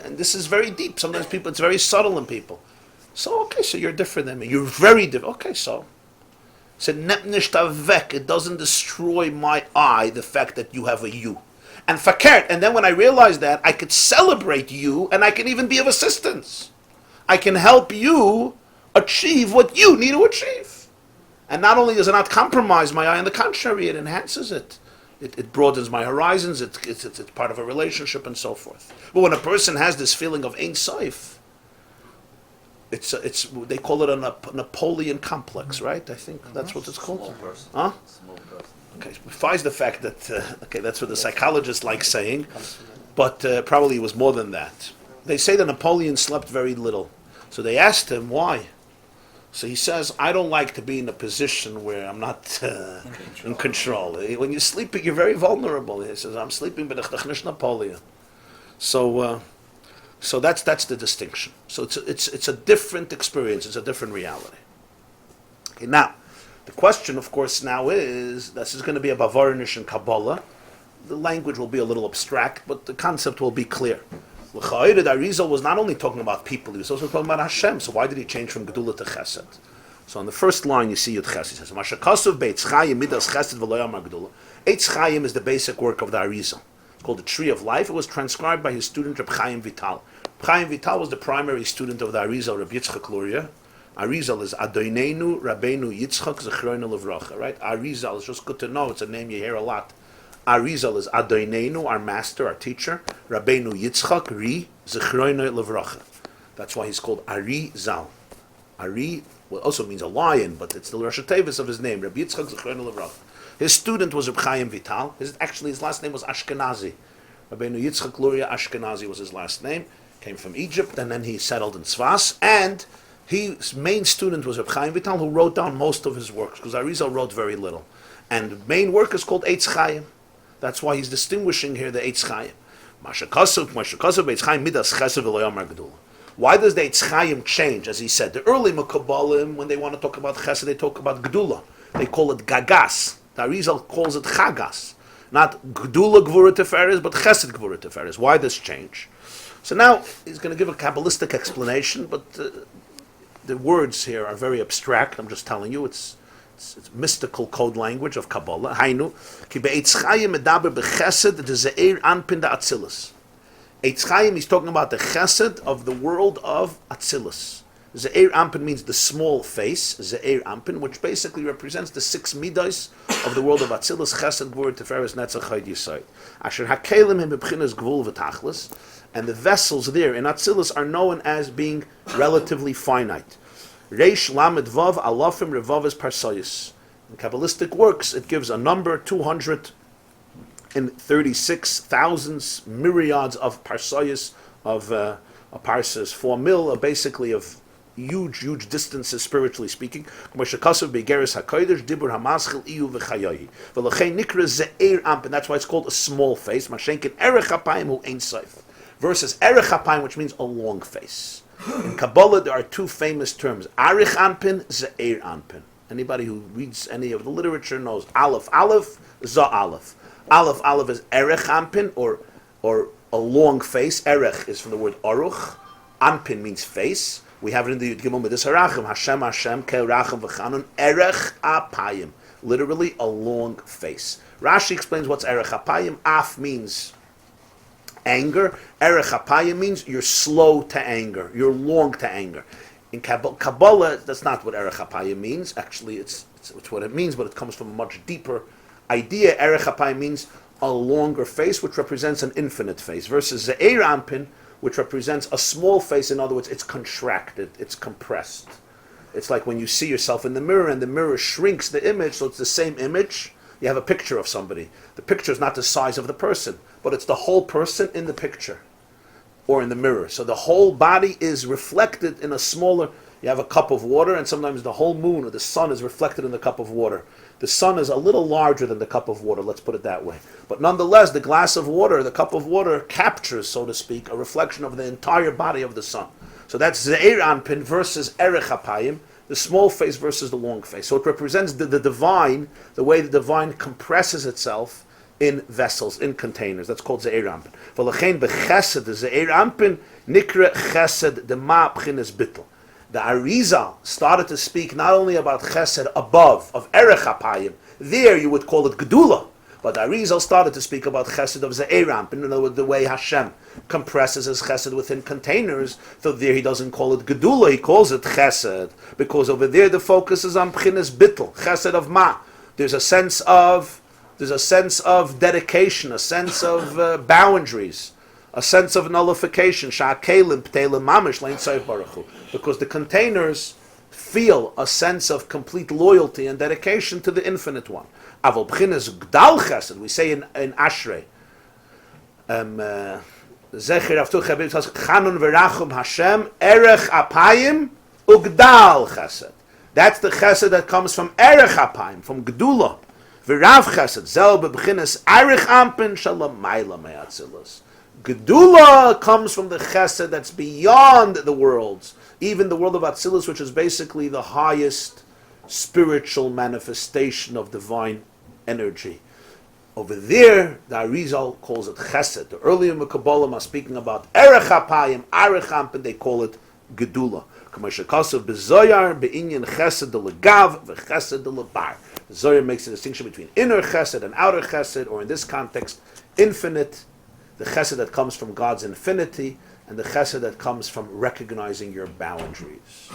And this is very deep. Sometimes it's very subtle in people. So, okay, so you're different than me. You're very different. Okay, so. It doesn't destroy my I, the fact that you have a you. And fakert. And then when I realize that, I could celebrate you and I can even be of assistance. I can help you achieve what you need to achieve. And not only does it not compromise my eye, on the contrary, it enhances it. It broadens my horizons, it's part of a relationship and so forth. But when a person has this feeling of Ein Sof, they call it a Napoleon complex, right? I think that's what it's called.
Small person.
Huh?
Small person.
Okay, besides the fact that, that's what the psychologists like saying, but probably it was more than that. They say that Napoleon slept very little. So they asked him why. So he says, "I don't like to be in a position where I'm not in control. When you're sleeping, you're very vulnerable." He says, "I'm sleeping, but it's Napoleon." So that's the distinction. So it's a different experience. It's a different reality. Okay, now, the question, of course, now is, this is going to be a Bavarnish and Kabbalah. The language will be a little abstract, but the concept will be clear. Arizal was not only talking about people, he was also talking about Hashem. So why did he change from Gedulah to Chesed? So on the first line you see Yud Chesed. He says, "Mashakasav be'etz Chaim midas Chesed v'lo yamar Gedulah." Eitz Chaim is the basic work of the Arizal. It's called the Tree of Life. It was transcribed by his student Rabbi Chaim Vital. Chaim Vital was the primary student of the Arizal, Rabbi Yitzchak Luria. Arizal is Adonenu Rabbeinu Yitzchak Zechroinu Levracha. Right? Arizal is just good to know. It's a name you hear a lot. Arizal is Adonenu, our master, our teacher. Rabbeinu Yitzchak Ri Zechroinu Levracha. That's why he's called Arizal. Ari also means a lion, but it's the Rosh Tevis of his name. Rabbi Yitzchak Zechroinu Levracha. His student was Reb Chaim Vital. His last name was Ashkenazi. Rabbeinu Yitzchak Luria Ashkenazi was his last name. Came from Egypt, and then he settled in Tzfas. And his main student was Reb Chaim Vital, who wrote down most of his works, because Arizal wrote very little. And the main work is called Eitz Chaim. That's why he's distinguishing here the Eitz Chaim. Why does the Eitz Chaim change? As he said, the early Mekabalim, when they want to talk about Chesed, they talk about Gedulah. They call it Gagas. The Arizal calls it Chagas. Not Gedulah Gvura Teferes, but Chesed Gvura Teferes. Why this change? So now he's going to give a Kabbalistic explanation, but the words here are very abstract. I'm just telling you, it's mystical code language of Kabbalah. Hainu, ki be'etz chayim medaber b'chesed de'ze'er anpin da'atzilus. Eitz Chaim, he's talking about the chesed of the world of Atzilus. Ze'er anpin means the small face, Ze'er anpin, which basically represents the 6 Midas of the world of Atzilus, Chesed, Gvur, Teferes, Netzach, Chayd, Yisayt. Asher hakelim him b'bchinas gvul v'tachlis, and the vessels there in Atzilus are known as being relatively finite. Reish Lamed Vav Alafim Revav Parsoyis. In Kabbalistic works, it gives a number 236,000 myriads of parsoyis of a parsa is 4 mil, basically of huge distances spiritually speaking. And that's why it's called a small face. Versus Erech Apayim, which means a long face. In Kabbalah, there are 2 famous terms: Arich Anpin, Ze'er Anpin. Anybody who reads any of the literature knows Aleph, Za Aleph. Aleph is Erech Anpin, or a long face. Erech is from the word Aruch. Anpin means face. We have it in the Yud Gimel Midas Harachim. Hashem, Kel Rachim V'chanun, Erech Apayim. Literally, a long face. Rashi explains what's Erech Apayim. Af means anger. Erech Apayim means you're slow to anger, you're long to anger. In Kabbalah, that's not what Erech Apayim means. Actually, it's what it means, but it comes from a much deeper idea. Erech Apayim means a longer face, which represents an infinite face, versus Ze'er Anpin, which represents a small face. In other words, it's contracted, it's compressed. It's like when you see yourself in the mirror, and the mirror shrinks the image, so it's the same image. You have a picture of somebody. The picture is not the size of the person, but it's the whole person in the picture or in the mirror. So the whole body is reflected in a smaller. You have a cup of water, and sometimes the whole moon or the sun is reflected in the cup of water. The sun is a little larger than the cup of water, let's put it that way. But nonetheless, the glass of water, the cup of water, captures, so to speak, a reflection of the entire body of the sun. So that's Ze'er Anpin versus Erech Apayim, the small face versus the long face. So it represents the divine, the way the divine compresses itself in vessels, in containers. That's called Ze'er Anpin. V'lachein b'chesed, the Ze'er Anpin, nikra chesed, the ma b'chines bittel. The Arizal started to speak not only about Chesed above, of Erech Apayim. There you would call it Gedulah. But the Arizal started to speak about Chesed of Ze'er Anpin, in other words, the way Hashem compresses his Chesed within containers. So there he doesn't call it Gedulah, he calls it Chesed. Because over there the focus is on B'chines Bittel, Chesed of Ma. There's a sense of dedication, a sense of boundaries, a sense of nullification, because the containers feel a sense of complete loyalty and dedication to the Infinite One. We say in Ashrei, that's the chesed that comes from Erech Apayim, from Gedulah. V'rav chesed, zel b'b'chines Arich Ampin shalom mayla me'atzilus. Gedulah comes from the chesed that's beyond the worlds, even the world of Atzilus, which is basically the highest spiritual manifestation of divine energy. Over there, the Arizal calls it Chesed. The earlier Mekabalim are speaking about Erech Apayim, Arich Ampin, they call it Gedulah. The Zohar makes a distinction between inner Chesed and outer Chesed, or in this context, infinite, the Chesed that comes from God's infinity, and the Chesed that comes from recognizing your boundaries.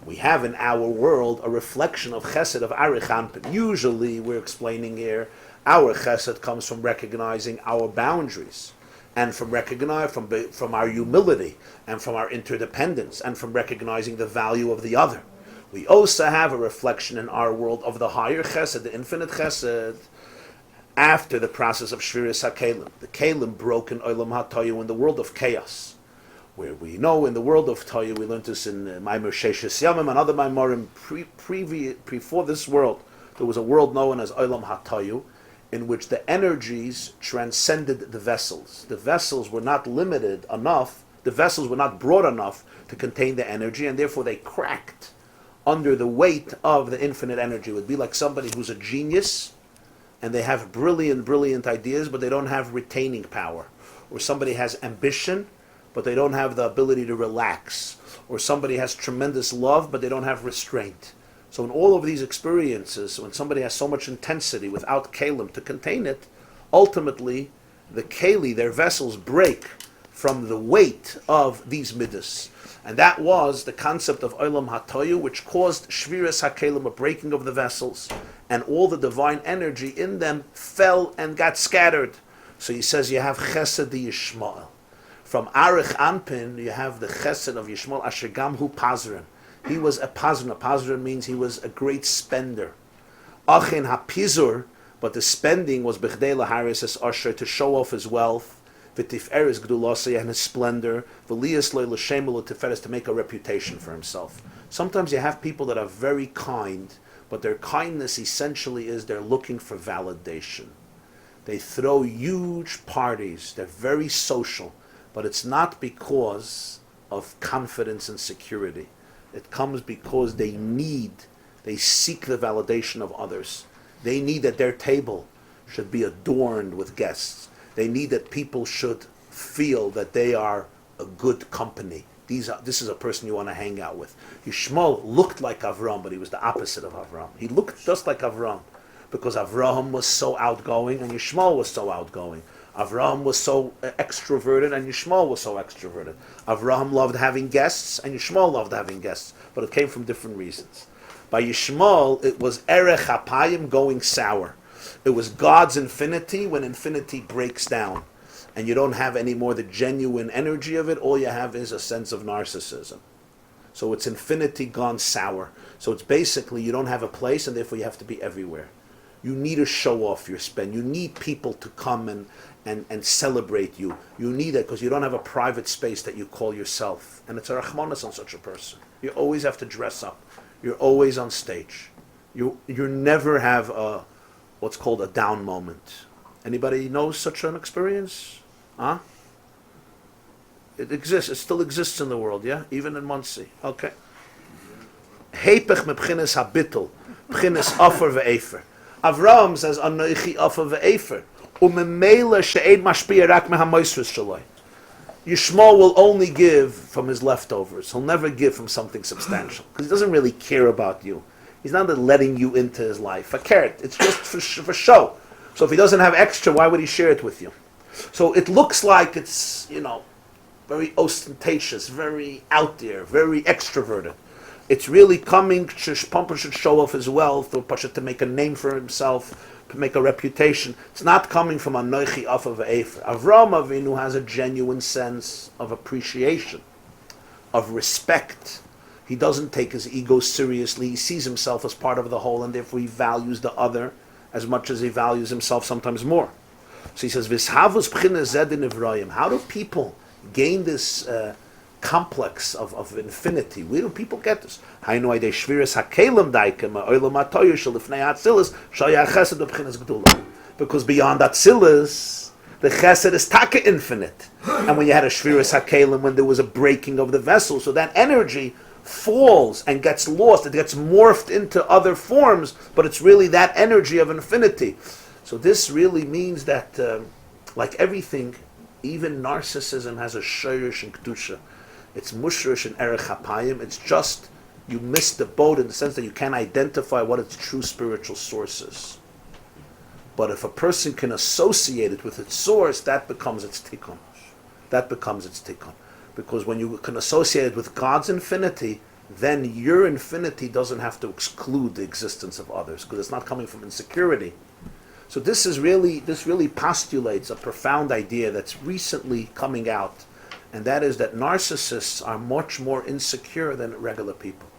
We have in our world a reflection of Chesed of Arich Anpin. Usually, we're explaining here, our Chesed comes from recognizing our boundaries, and from our humility, and from our interdependence, and from recognizing the value of the other. We also have a reflection in our world of the higher Chesed, the infinite Chesed, after the process of Shviras HaKelim. The Kelim broke in Olam HaToyu, in the world of chaos, where we know in the world of Toyu, we learned this in Maimor Sheshes Yamim and other Maimorim, before this world, there was a world known as Olam HaToyu, in which the energies transcended the vessels. The vessels were not limited enough, the vessels were not broad enough to contain the energy, and therefore they cracked under the weight of the infinite energy. It would be like somebody who's a genius, and they have brilliant ideas, but they don't have retaining power. Or somebody has ambition, but they don't have the ability to relax. Or somebody has tremendous love, but they don't have restraint. So in all of these experiences, when somebody has so much intensity without kalim to contain it, ultimately the keli, their vessels, break from the weight of these midas. And that was the concept of Olam HaToyu, which caused Shviras HaKelim, a breaking of the vessels, and all the divine energy in them fell and got scattered. So he says you have Chesed Yishmael. From Arich Anpin, you have the Chesed of Yishmael, Asher Gamhu Pazrin. He was a Pazrin. A Pazrin means he was a great spender. Achin HaPizur, but the spending was Bechdei Laharis as Asher, to show off his wealth. V'tiferes Gedulah, and his splendor. V'liyas lo l'shemul tiferes, to make a reputation for himself. Sometimes you have people that are very kind, but their kindness essentially is they're looking for validation. They throw huge parties. They're very social, but it's not because of confidence and security. It comes because they seek the validation of others. They need that their table should be adorned with guests. They need that people should feel that they are a good company. This is a person you want to hang out with. Yishmael looked like Avram, but he was the opposite of Avram. He looked just like Avram, because Avram was so outgoing and Yishmael was so outgoing. Avram was so extroverted and Yishmael was so extroverted. Avram loved having guests and Yishmael loved having guests, but it came from different reasons. By Yishmael, it was Erech HaPayim, going sour. It was God's infinity when infinity breaks down, and you don't have any more the genuine energy of it. All you have is a sense of narcissism. So it's infinity gone sour. So it's basically you don't have a place, and therefore you have to be everywhere. You need to show off your spend. You need people to come and celebrate you. You need it because you don't have a private space that you call yourself. And it's a rachmanis on such a person. You always have to dress up. You're always on stage. You never have what's called a down moment. Anybody knows such an experience? Huh? It exists. It still exists in the world, yeah? Even in Monsey. Okay. Heipech mebchines habitul. Bchines afer ve'efer. Avram says, Anoichi afer ve'efer. Umemela she'ed mashpia rak mehamoisrus shaloi. Yishmael will only give from his leftovers. He'll never give from something substantial. Because he doesn't really care about you. He's not letting you into his life. A carrot. It's just for show. So if he doesn't have extra, why would he share it with you? So it looks like it's, very ostentatious, very out there, very extroverted. It's really coming, Pampa should show off his wealth, or Pasha to make a name for himself, to make a reputation. It's not coming from a noichi off of Efer. Avram Avinu has a genuine sense of appreciation, of respect. He doesn't take his ego seriously. He sees himself as part of the whole, and therefore he values the other as much as he values himself, sometimes more. So he says, "V'shavus b'chines zed in Evrayim." How do people gain this complex of infinity? Where do people get this? Hainu idei shviras hakelim daikem olam hatoyu shel lifnei atzilas shaya chesed b'chines Gedulah. Because beyond atzilas, the chesed is taka infinite. And when you had a shviras hakelim, when there was a breaking of the vessel, so that energy falls and gets lost, it gets morphed into other forms, but it's really that energy of infinity. So this really means that, like everything, even narcissism has a shayrish and kedusha. It's mushrish and erech hapayim. It's just, you miss the boat in the sense that you can't identify what its true spiritual source is. But if a person can associate it with its source, that becomes its tikkun. That becomes its tikkun. Because when you can associate it with God's infinity, then your infinity doesn't have to exclude the existence of others, because it's not coming from insecurity. So this really postulates a profound idea that's recently coming out, and that is that narcissists are much more insecure than regular people.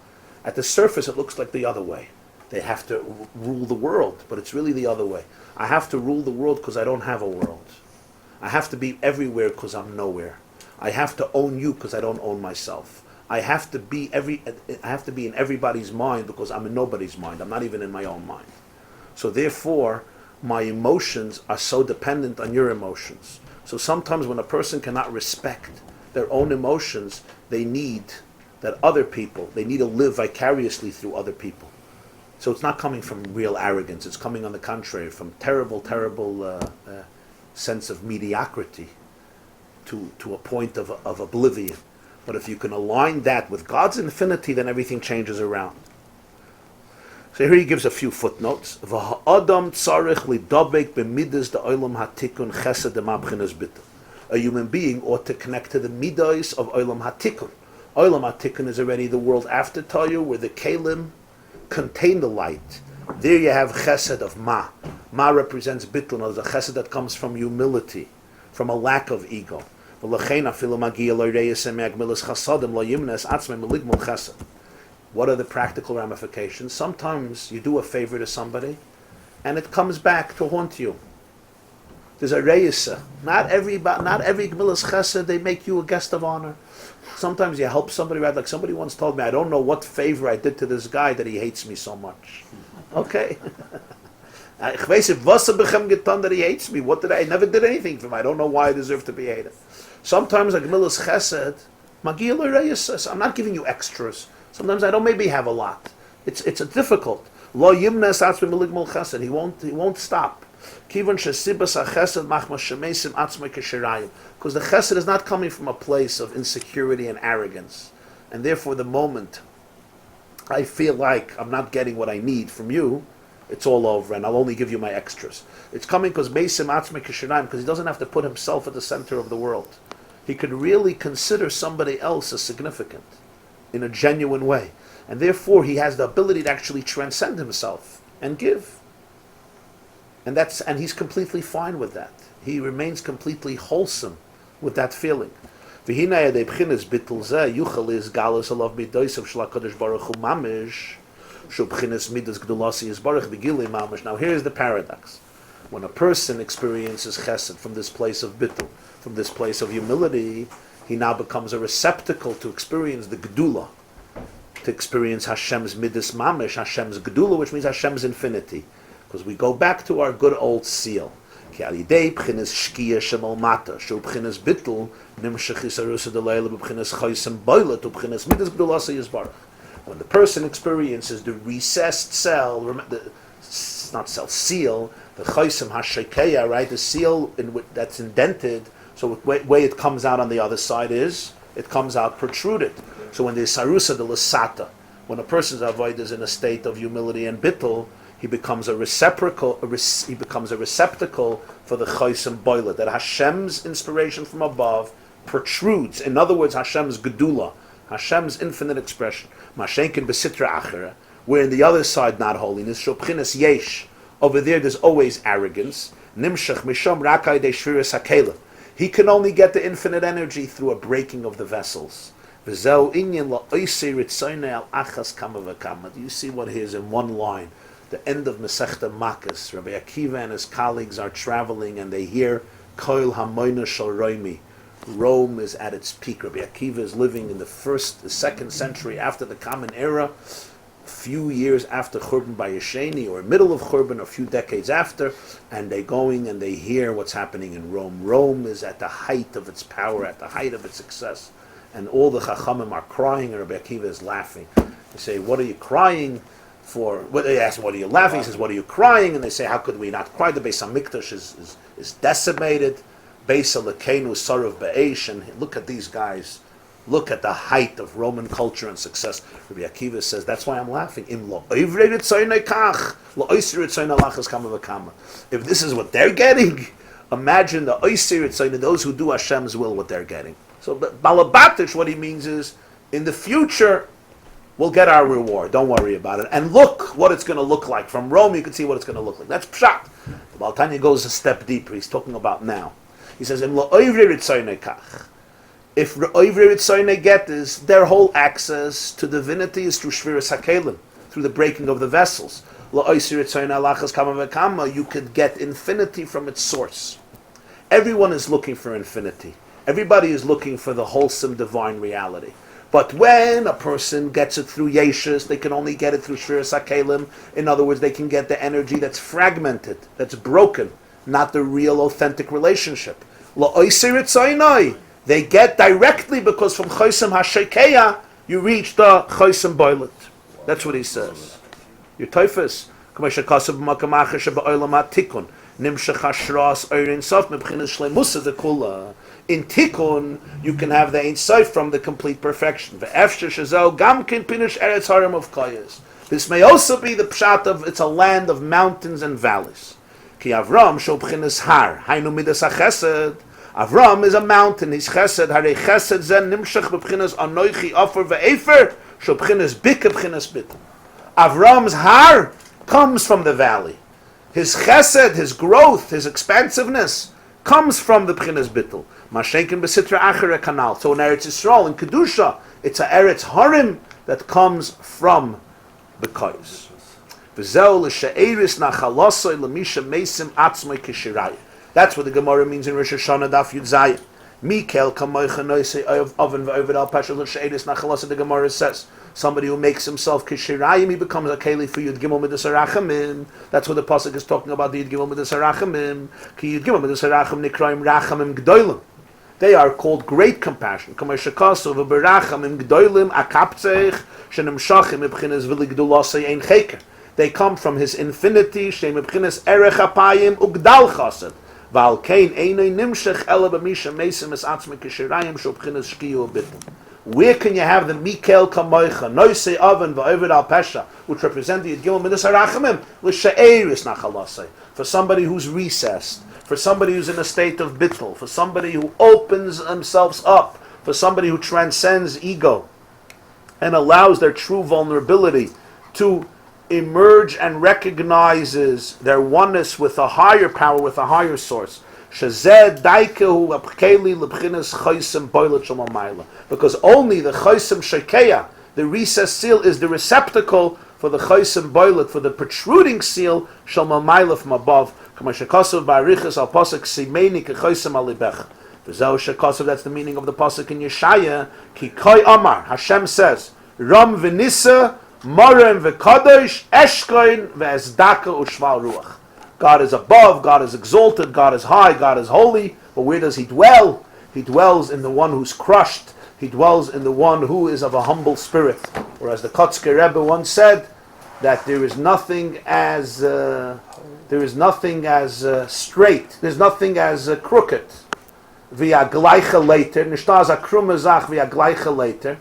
At the surface, it looks like the other way. They have to rule the world, but it's really the other way. I have to rule the world because I don't have a world. I have to be everywhere because I'm nowhere. I have to own you because I don't own myself. I have to be in everybody's mind because I'm in nobody's mind. I'm not even in my own mind. So therefore, my emotions are so dependent on your emotions. So sometimes when a person cannot respect their own emotions, they need they need to live vicariously through other people. So it's not coming from real arrogance, it's coming on the contrary, from terrible sense of mediocrity to a point of oblivion. But if you can align that with God's infinity, then everything changes around. So here he gives a few footnotes. A human being ought to connect to the Midahs of Olam HaTikun. Olam HaTikun is already the world after Tayu, where the Kalim contain the light. There you have Chesed of Ma. Ma represents Bittul. There's a Chesed that comes from humility, from a lack of ego. What are the practical ramifications? Sometimes you do a favor to somebody, and it comes back to haunt you. There's a reisa. Not every Gemilas Chesed they make you a guest of honor. Sometimes you help somebody, right? Like somebody once told me, I don't know what favor I did to this guy that he hates me so much. Okay. Ich weiß nicht, was bechem getan that he hates me. What did I never did anything for him. I don't know why I deserve to be hated. Sometimes a Gemilas Chesed, Magil reisa. I'm not giving you extras. Sometimes I don't maybe have a lot. It's a difficult. Lo yimnes atzmei miligmal chesed. He won't stop. Because the chesed is not coming from a place of insecurity and arrogance. And therefore the moment I feel like I'm not getting what I need from you, it's all over and I'll only give you my extras. It's coming because he doesn't have to put himself at the center of the world. He could really consider somebody else as significant in a genuine way. And therefore he has the ability to actually transcend himself and give. And he's completely fine with that. He remains completely wholesome with that feeling. Now here's the paradox. When a person experiences chesed from this place of bittul, from this place of humility, he now becomes a receptacle to experience the Gedulah, to experience Hashem's midas mamish, Hashem's Gedulah, which means Hashem's infinity. Because we go back to our good old seal. When the person experiences the recessed cell, seal, the chaysim hashekeya, right, the seal that's indented, so the way it comes out on the other side is, it comes out protruded. So when there's sarusa de lasata, when a person's avoid is in a state of humility and bittul, he becomes a receptacle for the chaysim boiler, that Hashem's inspiration from above protrudes. In other words, Hashem's Gedulah, Hashem's infinite expression. Mashenkin besitra achera, where in the other side not holiness. Shobchinas yesh, over there's always arrogance. Nimshach misham rakai de shviras hakelim. He can only get the infinite energy through a breaking of the vessels. V'zeu inyan la'oisei ritzaynei al achas kama v'kama. Do you see what he is in one line? The end of Masechta Makkas, Rabbi Akiva and his colleagues are traveling and they hear Koil Hamoina Shal Roimi. Rome is at its peak. Rabbi Akiva is living in the second century after the Common Era, a few years after Churban Bayesheni, or middle of Churban, a few decades after, and they're going and they hear what's happening in Rome. Rome is at the height of its power, at the height of its success, and all the Chachamim are crying and Rabbi Akiva is laughing. They say, what are you crying for? They ask, what are you laughing? He says, what are you crying? And they say, how could we not cry? The Beis HaMikdash is decimated. Beis HaLekeinu Sarav Be'esh. And look at these guys. Look at the height of Roman culture and success. Rabbi Akiva says, that's why I'm laughing. If this is what they're getting, imagine the Oisir Tzayna, those who do Hashem's will, what they're getting. So Balabatish, what he means is, in the future, we'll get our reward. Don't worry about it. And look what it's going to look like. From Rome, you can see what it's going to look like. That's pshat. The Baal Tanya goes a step deeper. He's talking about now. He says, if Oivre Ritzoyne get is, their whole access to divinity is through Shviras HaKelim, through the breaking of the vessels. You could get infinity from its source. Everyone is looking for infinity. Everybody is looking for the wholesome divine reality. But when a person gets it through Yeshus, they can only get it through Shviras HaKelim. In other words, they can get the energy that's fragmented, that's broken, not the real, authentic relationship. They get directly because from Chosem HaShekeya, you reach the Chosem Boilet. That's what he says. Your Teufus. In Tikkun, you can have the Ein Sof from the complete perfection. This may also be the pshat of it's a land of mountains and valleys. Avram is a mountain. He's Chesed. Harei Chesed zen nimshach b'bchinas anoichi offer ve'efer shel b'chinas bika b'chinas bita. Avram's har comes from the valley. His Chesed, his growth, his expansiveness comes from the b'chinas bittul. Mashenkin b'sitra achere kanal. So in Eretz Yisrael, in Kedusha, it's a Eretz Harim that comes from the kois. V'zeu l'she'eris nachalosoi l'misha meisim atzmoi kishirayim. That's what the Gemara means in Rosh Hashanah Daf Yud Zayin. Mikel kamoicha noisei oven v'ovid al pashal l'she'eris nachalosoi. The Gemara says somebody who makes himself kishirayim, he becomes a keli for Yud Gimel Midas Harachamim. That's what the pasuk is talking about. The Yud Gimel Midas Harachamim. Ki Yud Gimel Midas Harachamim nikraim rachamim gdoilim. They are called great compassion. They come from his infinity. Where can you have the Mikel Kamoicha, Noisei Oven, Va'ovid al Pesha, which represent the Yidgimel Midas Harachamim, L'Sha'eris Nachalasei, for somebody who's recessed, for somebody who's in a state of bittul, for somebody who opens themselves up, for somebody who transcends ego and allows their true vulnerability to emerge and recognizes their oneness with a higher power, with a higher source. Because only the Chosem Shekeya, the recessed seal, is the receptacle for the Chosem Boilet, for the protruding seal, Shal Mamayla from above. That's the meaning of the pasuk in Yeshaya. Ki Koi Amar, Hashem says, Ram v'nisa, Morem v'kadosh, Eshkoin v'ezdaka u'shval ruach. God is above, God is exalted, God is high, God is holy. But where does He dwell? He dwells in the one who's crushed. He dwells in the one who is of a humble spirit. Whereas the Kotzker Rebbe once said that there is nothing as straight. There's nothing as crooked. Via gleiche later, nishtaz a krumme zach via gleiche later.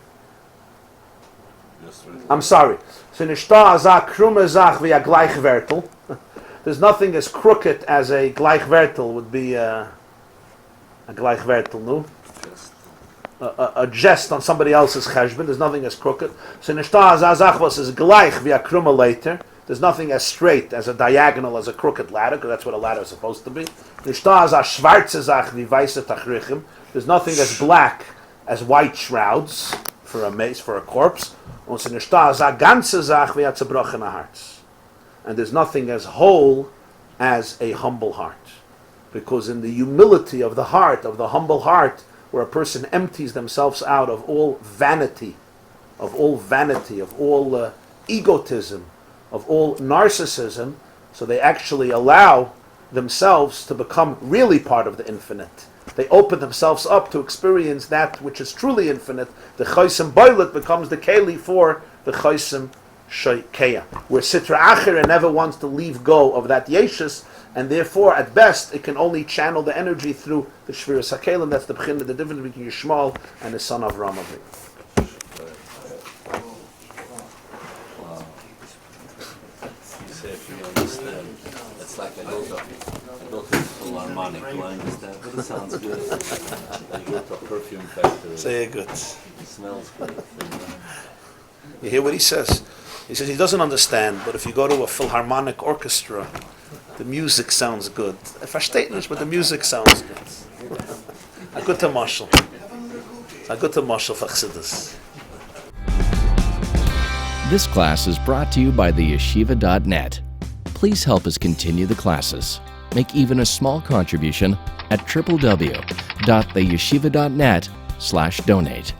I'm sorry. So nishtaz a krumme zach via gleich vertel. There's nothing as crooked as a gleich vertel would be a gleich vertel, no? A jest on somebody else's cheshbon. There's nothing as crooked. So nishtaz a zachvos is gleich via krumme later. There's nothing as straight, as a diagonal, as a crooked ladder, because that's what a ladder is supposed to be. There's nothing as black as white shrouds for a mace, for a corpse. And there's nothing as whole as a humble heart. Because in the humility of the heart, of the humble heart, where a person empties themselves out of all vanity, of all egotism, of all narcissism, so they actually allow themselves to become really part of the infinite. They open themselves up to experience that which is truly infinite. The Chosem Boilet becomes the Keli for the Chosem Shekeya, where Sitra Achera never wants to leave go of that Yeshus, and therefore, at best, it can only channel the energy through the Shviras HaKelim. That's the B'chin, the difference between Yishmael and the son of Rabbi.
Like I go to harmonic, do I understand? But it sounds good. You go to a perfume factory.
Say it good.
It smells good.
You hear what he says? He says he doesn't understand, but if you go to a Philharmonic orchestra, the music sounds good. Versteht nicht, but the music sounds good. A gute Marshal. A gute Marshal for Chassidus.
This class is brought to you by theyeshiva.net. Please help us continue the classes. Make even a small contribution at www.theyeshiva.net/donate.